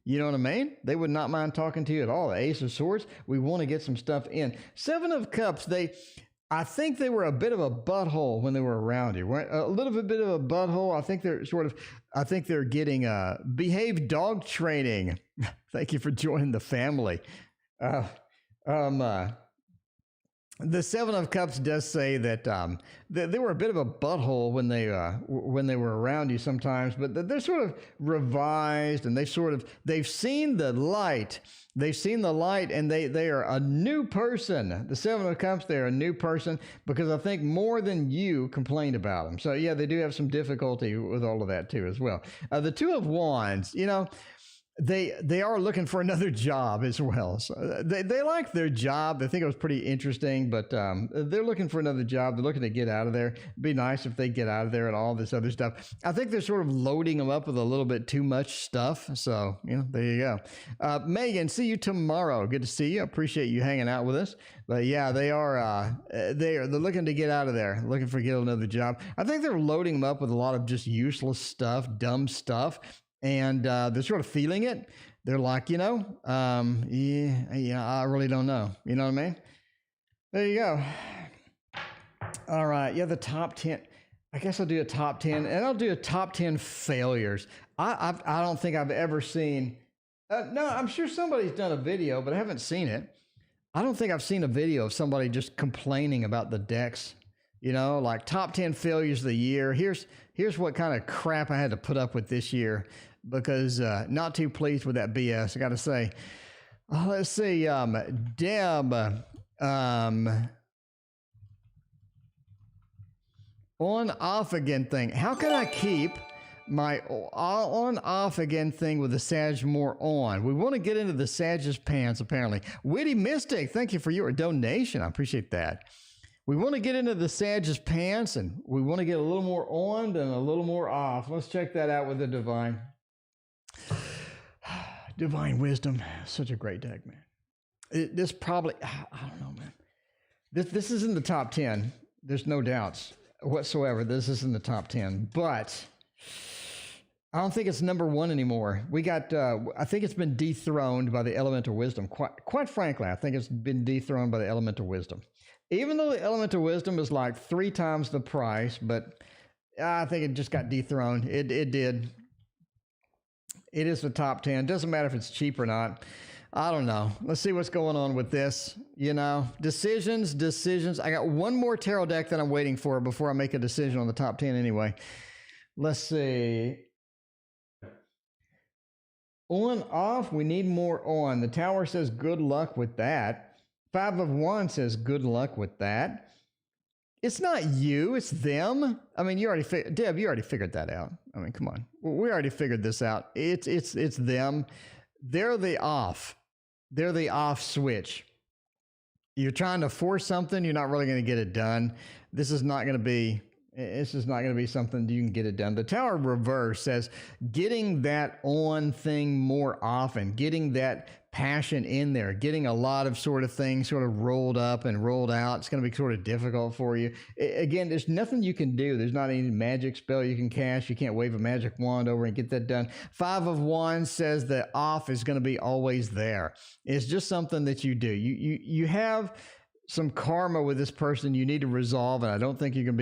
You know what I mean? They would not mind talking to you at all. The Ace of Swords, we want to get some stuff in. Seven of Cups, I think they were a bit of a butthole when they were around you. A little bit of a butthole. I think they're getting behave dog training. Thank you for joining the family. The Seven of Cups does say that they were a bit of a butthole when they were around you sometimes, but they're sort of revised and they've seen the light. They've seen the light and they are a new person. The Seven of Cups, they're a new person because I think more than you complained about them. So yeah, they do have some difficulty with all of that too as well. The Two of Wands, you know, they are looking for another job as well. So they like their job. They think it was pretty interesting, but they're looking for another job. They're looking to get out of there. It'd be nice if they get out of there and all this other stuff. I think they're sort of loading them up with a little bit too much stuff. So, you know, there you go. Megan, see you tomorrow. Good to see you. Appreciate you hanging out with us. But yeah, they're looking to get out of there, looking for get another job. I think they're loading them up with a lot of just useless stuff, dumb stuff. And they're sort of feeling it. They're like, you know, yeah, I really don't know. You know what I mean? There you go. All right. Yeah, the top 10. I guess I'll do a top 10, and I'll do a top 10 failures. I don't think I've ever seen. No, I'm sure somebody's done a video, but I haven't seen it. I don't think I've seen a video of somebody just complaining about the decks. You know, like top 10 failures of the year. Here's what kind of crap I had to put up with this year because not too pleased with that BS. I got to say, let's see, Deb, on off again thing. How can I keep my on off again thing with the Sag more on? We want to get into the Sag's pants apparently. Witty Mystic, thank you for your donation. I appreciate that. We want to get into the Sag's pants and we want to get a little more on and a little more off. Let's check that out with the Divine. Divine Wisdom. Such a great deck, man. This probably, I don't know, man. This is in the top 10. There's no doubts whatsoever. This is in the top 10. But I don't think it's number one anymore. We got, I think it's been dethroned by the Elemental Wisdom. Quite frankly, I think it's been dethroned by the Elemental Wisdom. Even though the Elemental Wisdom is like 3 times the price, but I think it just got dethroned. It did. It is the top 10. Doesn't matter if it's cheap or not. I don't know. Let's see what's going on with this. You know, decisions. I got one more tarot deck that I'm waiting for before I make a decision on the top 10 anyway. Let's see. On, off, we need more on. The Tower says good luck with that. 5 of Wands says good luck with that. It's not you, it's them. I mean, Deb, you already figured that out. I mean, come on. We already figured this out. It's them. They're the off. They're the off switch. You're trying to force something, you're not really going to get it done. This is not going to be something you can get it done. The Tower reverse says getting that on thing more often, getting that passion in there, getting a lot of sort of things sort of rolled up and rolled out. It's going to be sort of difficult for you. Again, there's nothing you can do. There's not any magic spell you can cast. You can't wave a magic wand over and get that done. 5 of Wands says that off is going to be always there. It's just something that you do. You have some karma with this person you need to resolve, and I don't think you can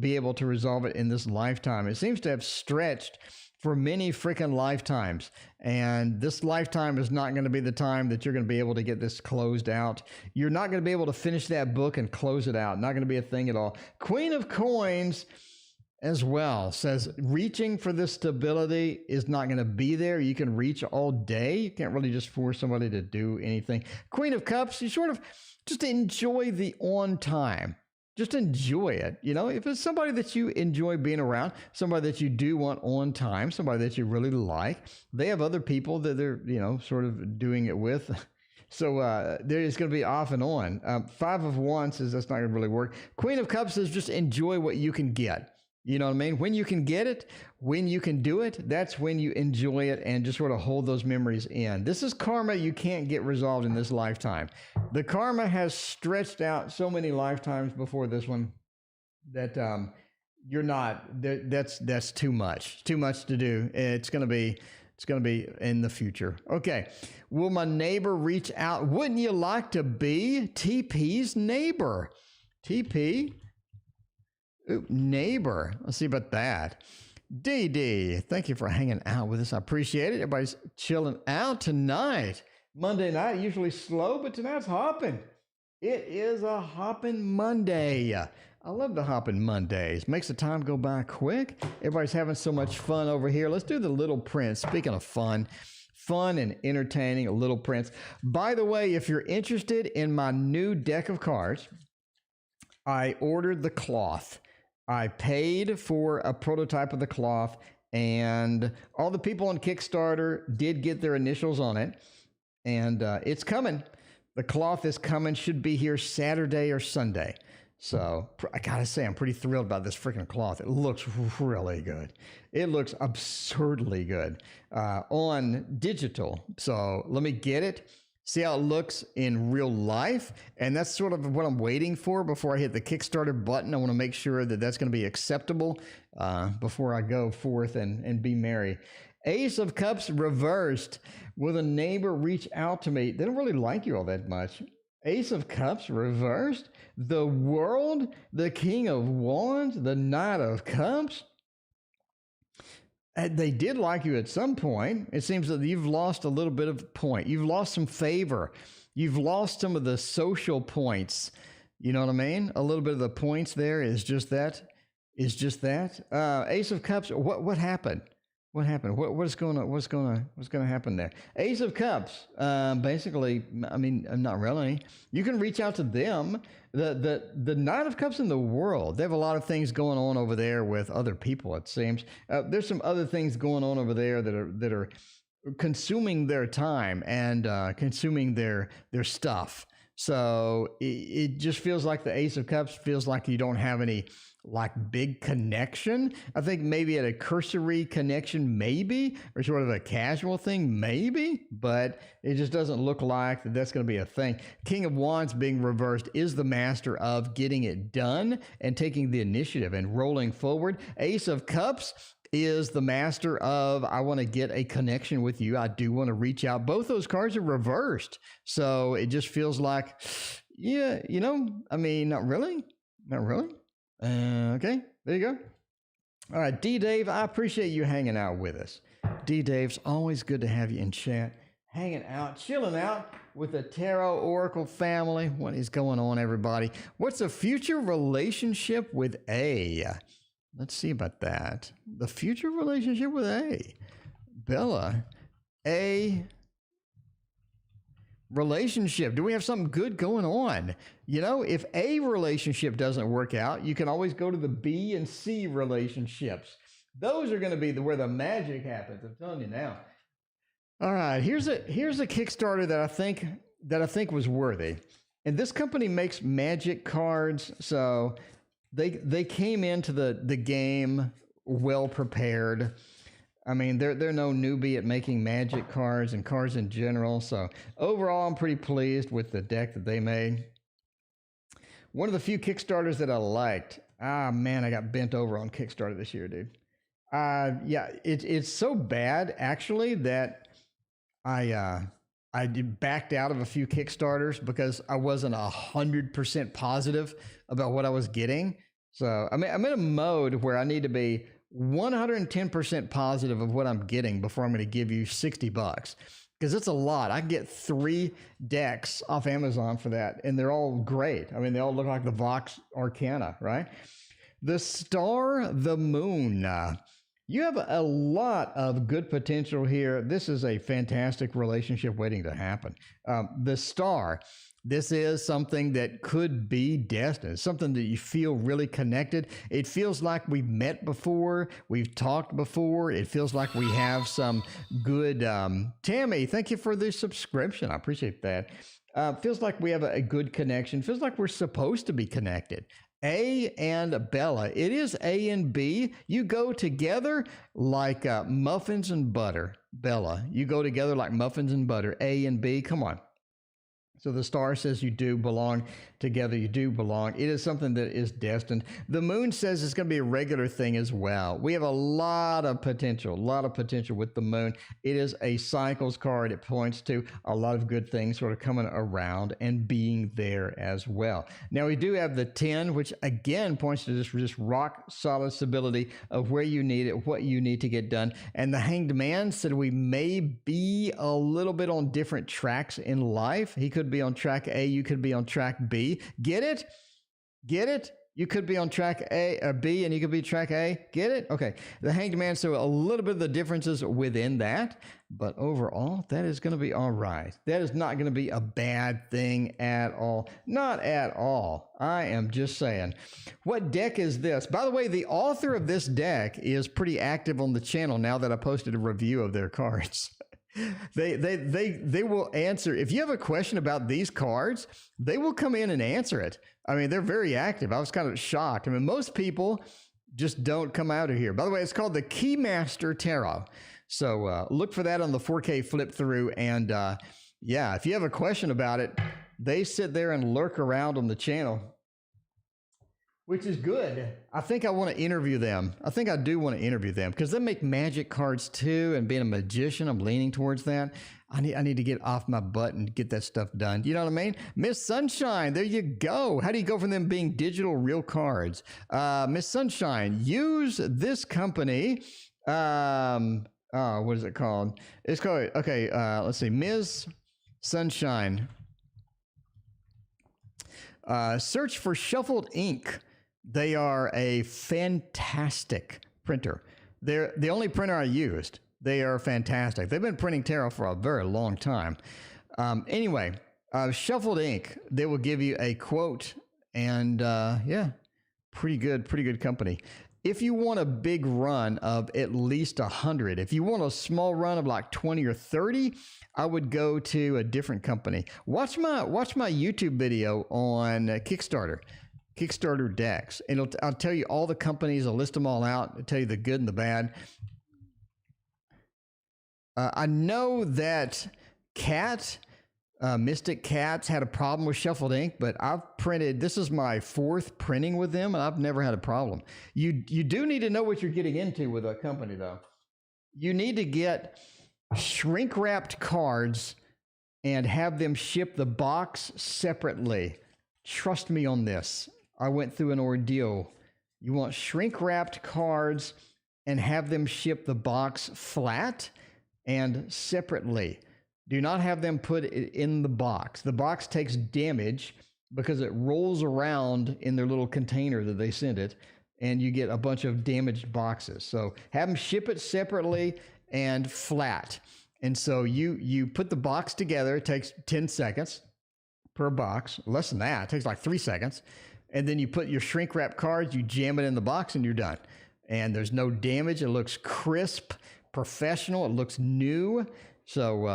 be able to resolve it in this lifetime. It seems to have stretched for many freaking lifetimes, and this lifetime is not going to be the time that you're going to be able to get this closed out. You're not going to be able to finish that book and close it out. Not going to be a thing at all. Queen of Coins as well says reaching for this stability is not going to be there. You can reach all day. You can't really just force somebody to do anything. Queen of Cups, you sort of just enjoy the on time. Just enjoy it. You know, if it's somebody that you enjoy being around, somebody that you do want on time, somebody that you really like, they have other people that they're, you know, sort of doing it with. So there is going to be off and on. 5 of Wands says that's not going to really work. Queen of Cups says just enjoy what you can get. You know what I mean? When you can get it, when you can do it, that's when you enjoy it and just sort of hold those memories in. This is karma you can't get resolved in this lifetime. The karma has stretched out so many lifetimes before this one that you're not. That's too much. Too much to do. It's gonna be in the future. Okay. Will my neighbor reach out? Wouldn't you like to be TP's neighbor? TP. Ooh, neighbor. Let's see about that. DD, thank you for hanging out with us. I appreciate it. Everybody's chilling out tonight. Monday night, usually slow, but tonight's hopping. It is a hopping Monday. I love the hopping Mondays. Makes the time go by quick. Everybody's having so much fun over here. Let's do the Little Prince. Speaking of fun and entertaining, a Little Prince. By the way, if you're interested in my new deck of cards, I ordered the cloth. I paid for a prototype of the cloth, and all the people on Kickstarter did get their initials on it, and it's coming. The cloth is coming, should be here Saturday or Sunday. So I gotta say, I'm pretty thrilled about this freaking cloth. It looks really good. It looks absurdly good on digital. So let me get it, see how it looks in real life. And that's sort of what I'm waiting for before I hit the Kickstarter button. I want to make sure that that's going to be acceptable before I go forth and be merry. Ace of Cups reversed. Will a neighbor reach out to me? They don't really like you all that much. Ace of Cups reversed. The World, the King of Wands, the Knight of Cups. They did like you at some point. It seems that you've lost a little bit of point. You've lost some favor. You've lost some of the social points. You know what I mean? A little bit of the points there is just that. Ace of Cups. What happened? What happened? What's going to happen there? Ace of Cups. Basically, I mean, not really. You can reach out to them. The Knight of Cups in the World. They have a lot of things going on over there with other people. It seems there's some other things going on over there that are consuming their time and consuming their stuff. So it just feels like the Ace of Cups feels like you don't have any like big connection. I think maybe at a cursory connection, maybe, or sort of a casual thing, maybe, but it just doesn't look like that's going to be a thing. King of Wands being reversed is the master of getting it done and taking the initiative and rolling forward. Ace of Cups is the master of, I want to get a connection with you. I do want to reach out. Both those cards are reversed. So it just feels like, yeah, you know, I mean, not really. Okay, there you go. All right, D-Dave, I appreciate you hanging out with us. D-Dave's always good to have you in chat, hanging out, chilling out with the Tarot Oracle family. What is going on, everybody? What's a future relationship with A? Let's see about that. The future relationship with A. Bella, A relationship. Do we have something good going on? You know, if a relationship doesn't work out, you can always go to the B and C relationships. Those are going to be where the magic happens. I'm telling you now. All right, here's a Kickstarter that I think was worthy. And this company makes magic cards, so they came into the game well prepared. I mean, they're no newbie at making magic cards and cards in general. So overall, I'm pretty pleased with the deck that they made. One of the few Kickstarters that I liked. Ah, man, I got bent over on Kickstarter this year, dude. Yeah, it's so bad, actually, that I backed out of a few Kickstarters because I wasn't 100% positive about what I was getting. So I'm in a mode where I need to be 110% positive of what I'm getting before I'm going to give you $60 because it's a lot. I get 3 decks off Amazon for that, and they're all great. I mean, they all look like the Vox Arcana, right? The Star, the Moon. You have a lot of good potential here. This is a fantastic relationship waiting to happen. The Star. This is something that could be destined, something that you feel really connected. It feels like we've met before, we've talked before. It feels like we have some good, Tammy, thank you for the subscription. I appreciate that. Feels like we have a good connection. Feels like we're supposed to be connected. A and Bella. It is A and B. You go together like muffins and butter. Bella, you go together like muffins and butter. A and B. Come on. So the star says you do belong together. You do belong. It is something that is destined. The moon says it's going to be a regular thing as well. We have a lot of potential with the moon. It is a cycles card. It points to a lot of good things sort of coming around and being there as well. Now we do have the 10, which again points to just rock solid stability of where you need it, what you need to get done. And the Hanged Man said we may be a little bit on different tracks in life. He could be on track A, you could be on track B. Get it? Get it? You could be on track A or B and you could be track A. Get it? Okay. The Hanged Man, so a little bit of the differences within that, but overall, that is going to be all right. That is not going to be a bad thing at all. Not at all. I am just saying. What deck is this? By the way, the author of this deck is pretty active on the channel now that I posted a review of their cards. They will answer. If you have a question about these cards, they will come in and answer it. I mean, they're very active. I was kind of shocked. I mean, most people just don't come out of here. By the way, it's called the Keymaster Tarot. So look for that on the 4K flip through. And yeah, if you have a question about it, they sit there and lurk around on the channel, which is good. I think I want to interview them. I think I do want to interview them because they make magic cards too. And being a magician, I'm leaning towards that. I need to get off my butt and get that stuff done. You know what I mean? Miss Sunshine, there you go. How do you go from them being digital real cards? Miss Sunshine, use this company. What is it called? It's called, okay, let's see. Ms. Sunshine. Search for Shuffled Ink. They are a fantastic printer. They're the only printer I used. They are fantastic. They've been printing tarot for a very long time. Anyway, Shuffled Ink, they will give you a quote and yeah, pretty good company. If you want a big run of at least 100, if you want a small run of like 20 or 30, I would go to a different company. Watch my YouTube video on Kickstarter decks. And I'll tell you all the companies, I'll list them all out, I'll tell you the good and the bad. I know that Mystic Cats had a problem with Shuffled Ink, but I've printed, this is my 4th printing with them, and I've never had a problem. You do need to know what you're getting into with a company, though. You need to get shrink-wrapped cards and have them ship the box separately. Trust me on this. I went through an ordeal. You want shrink-wrapped cards and have them ship the box flat and separately. Do not have them put it in the box. The box takes damage because it rolls around in their little container that they send it, and you get a bunch of damaged boxes. So have them ship it separately and flat. And so you put the box together. It takes 10 seconds per box. Less than that. It takes like 3 seconds. And then you put your shrink wrap cards, you jam it in the box, and you're done. And there's no damage. It looks crisp, professional. It looks new. So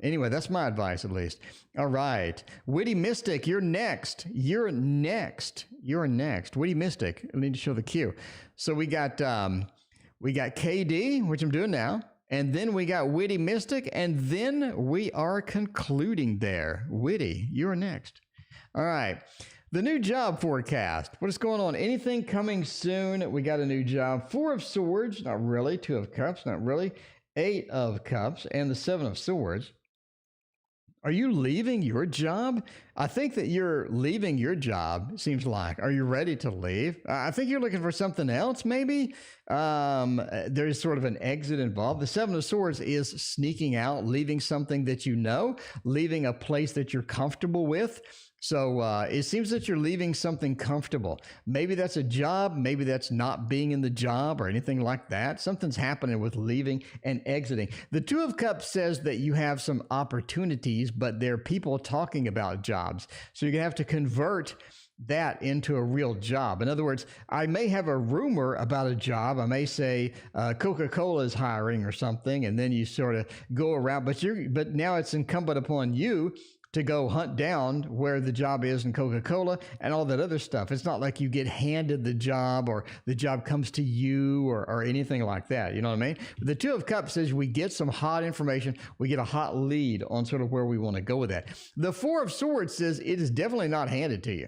anyway, that's my advice at least. All right. Witty Mystic, you're next. You're next. Witty Mystic. I need to show the cue. So we got KD, which I'm doing now. And then we got Witty Mystic. And then we are concluding there. Witty, you're next. All right. The new job forecast. What is going on? Anything coming soon? We got a new job. 4 of Swords. Not really. 2 of Cups. Not really. 8 of Cups and the 7 of Swords. Are you leaving your job? I think that you're leaving your job, it seems like. Are you ready to leave? I think you're looking for something else, maybe. There's sort of an exit involved. The 7 of Swords is sneaking out, leaving something that you know, leaving a place that you're comfortable with. So it seems that you're leaving something comfortable. Maybe that's a job. Maybe that's not being in the job or anything like that. Something's happening with leaving and exiting. The 2 of Cups says that you have some opportunities, but there are people talking about jobs. So you're going to have to convert that into a real job. In other words, I may have a rumor about a job. I may say Coca-Cola is hiring or something, and then you sort of go around. But now it's incumbent upon you to go hunt down where the job is in Coca-Cola and all that other stuff. It's not like you get handed the job or the job comes to you or anything like that. You know what I mean? But the Two of Cups says we get some hot information. We get a hot lead on sort of where we want to go with that. The Four of Swords says it is definitely not handed to you.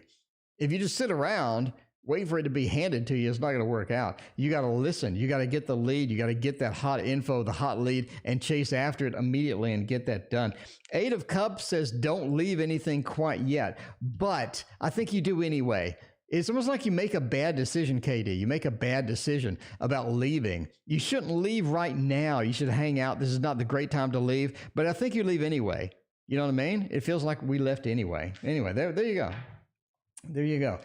If you just sit around waiting for it to be handed to you, it's not going to work out. You got to listen. You got to get the lead. You got to get that hot info, the hot lead, and chase after it immediately and get that done. Eight of Cups says don't leave anything quite yet, but I think you do anyway. It's almost like you make a bad decision, KD. You make a bad decision about leaving. You shouldn't leave right now. You should hang out. This is not the great time to leave, but I think you leave anyway. You know what I mean? It feels like we left anyway. Anyway, there you go. There you go.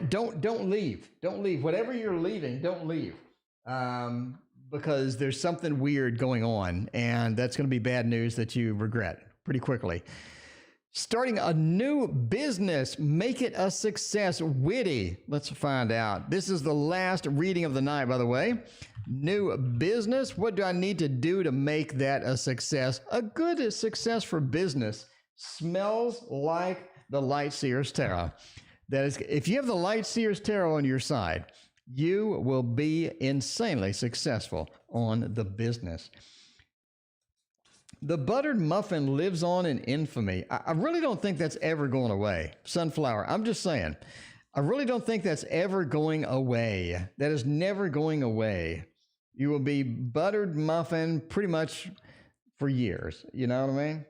Don't leave. Don't leave. Whatever you're leaving, don't leave. Because there's something weird going on, and that's going to be bad news that you regret pretty quickly. Starting a new business, make it a success. Witty. Let's find out. This is the last reading of the night, by the way. New business. What do I need to do to make that a success? A good success for business smells like the Light Seer's Tarot. That is, if you have the Light Seer's Tarot on your side, you will be insanely successful on the business. The buttered muffin lives on in infamy. I really don't think that's ever going away. Sunflower, I'm just saying. I really don't think that's ever going away. That is never going away. You will be buttered muffin pretty much for years. You know what I mean?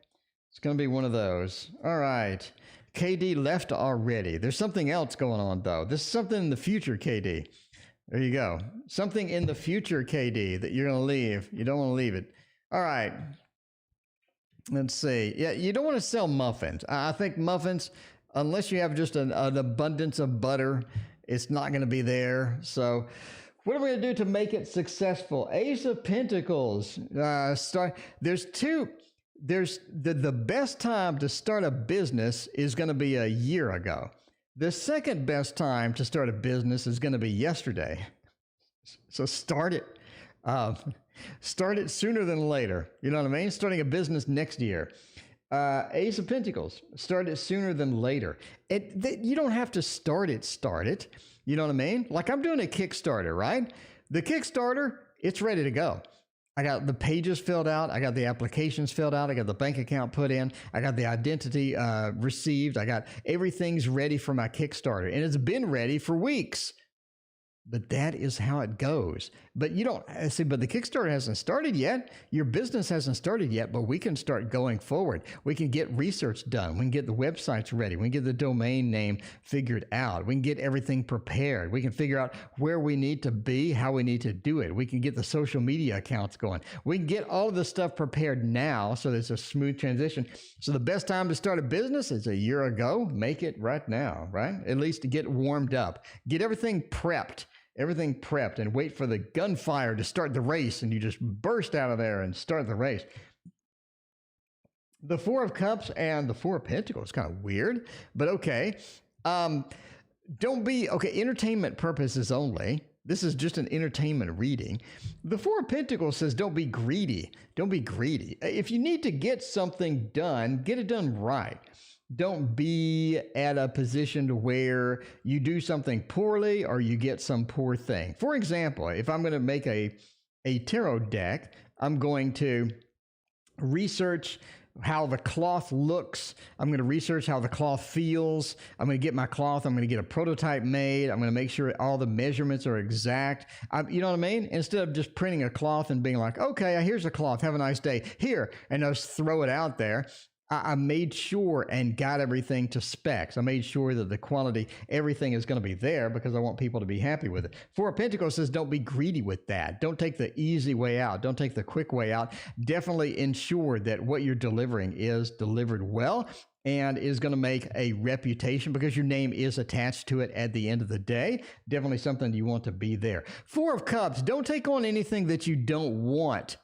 It's going to be one of those. All right. KD left already. There's something else going on, though. This is something in the future, KD. There you go. Something in the future, KD, that you're going to leave. You don't want to leave it. All right. Let's see. Yeah, you don't want to sell muffins. I think muffins, unless you have just an abundance of butter, it's not going to be there. So what are we going to do to make it successful? Ace of Pentacles. There's the best time to start a business is going to be a year ago. The second best time to start a business is going to be yesterday. So start it. Start it sooner than later. You know what I mean? Starting a business next year. Ace of Pentacles. Start it sooner than later. You don't have to start it. You know what I mean? Like I'm doing a Kickstarter, right? The Kickstarter, it's ready to go. I got the pages filled out. I got the applications filled out. I got the bank account put in. I got the identity received. I got everything's ready for my Kickstarter. And it's been ready for weeks. But that is how it goes. But you don't see, but the Kickstarter hasn't started yet. Your business hasn't started yet, but we can start going forward. We can get research done. We can get the websites ready. We can get the domain name figured out. We can get everything prepared. We can figure out where we need to be, how we need to do it. We can get the social media accounts going. We can get all of the stuff prepared now so there's a smooth transition. So the best time to start a business is a year ago. Make it right now, right? At least to get warmed up. Get everything prepped. And wait for the gunfire to start the race, and you just burst out of there and start the race. The Four of Cups and the Four of Pentacles, kind of weird, but okay. Entertainment purposes only. This is just an entertainment reading. The Four of Pentacles says don't be greedy. Don't be greedy. If you need to get something done, get it done right. Don't be at a position to where you do something poorly or you get some poor thing. For example, if I'm going to make a tarot deck, I'm going to research how the cloth looks. I'm going to research how the cloth feels. I'm going to get my cloth. I'm going to get a prototype made. I'm going to make sure all the measurements are exact. You know what I mean? Instead of just printing a cloth and being like, okay, here's a cloth. Have a nice day. Here. And just throw it out there. I made sure and got everything to specs. I made sure that the quality, everything is going to be there because I want people to be happy with it. Four of Pentacles says don't be greedy with that. Don't take the easy way out. Don't take the quick way out. Definitely ensure that what you're delivering is delivered well and is going to make a reputation because your name is attached to it at the end of the day. Definitely something you want to be there. Four of Cups, don't take on anything that you don't want.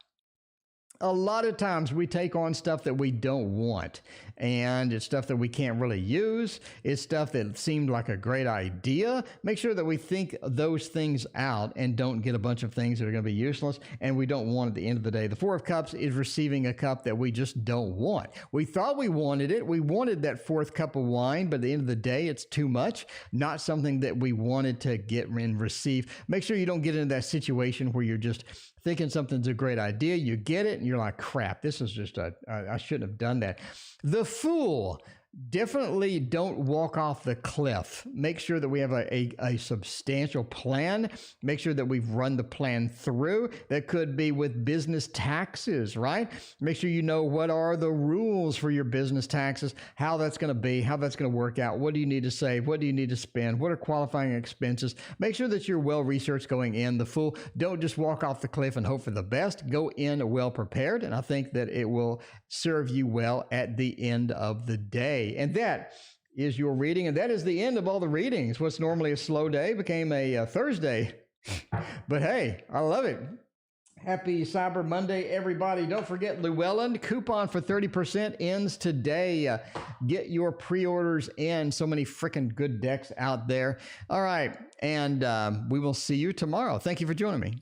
A lot of times we take on stuff that we don't want. and it's stuff that we can't really use. It's stuff that seemed like a great idea. Make sure that we think those things out and don't get a bunch of things that are going to be useless and we don't want at the end of the day. The Four of Cups is receiving a cup that we just don't want. We thought we wanted it. We wanted that fourth cup of wine, but at the end of the day, it's too much. Not something that we wanted to get and receive. Make sure you don't get into that situation where you're just thinking something's a great idea. You get it and you're like, crap, this is just I shouldn't have done that. The Fool. Definitely don't walk off the cliff. Make sure that we have a substantial plan. Make sure that we've run the plan through. That could be with business taxes, right? Make sure you know what are the rules for your business taxes, how that's going to be, how that's going to work out. What do you need to save? What do you need to spend? What are qualifying expenses? Make sure that you're well researched going in. The Fool. Don't just walk off the cliff and hope for the best. Go in well prepared, and I think that it will serve you well at the end of the day. And that is your reading, and that is the end of all the readings. What's normally a slow day became a Thursday. But hey, I love it. Happy Cyber Monday, everybody. Don't forget Llewellyn. Coupon for 30% ends today. Get your pre-orders in. So many freaking good decks out there. All right, and we will see you tomorrow. Thank you for joining me.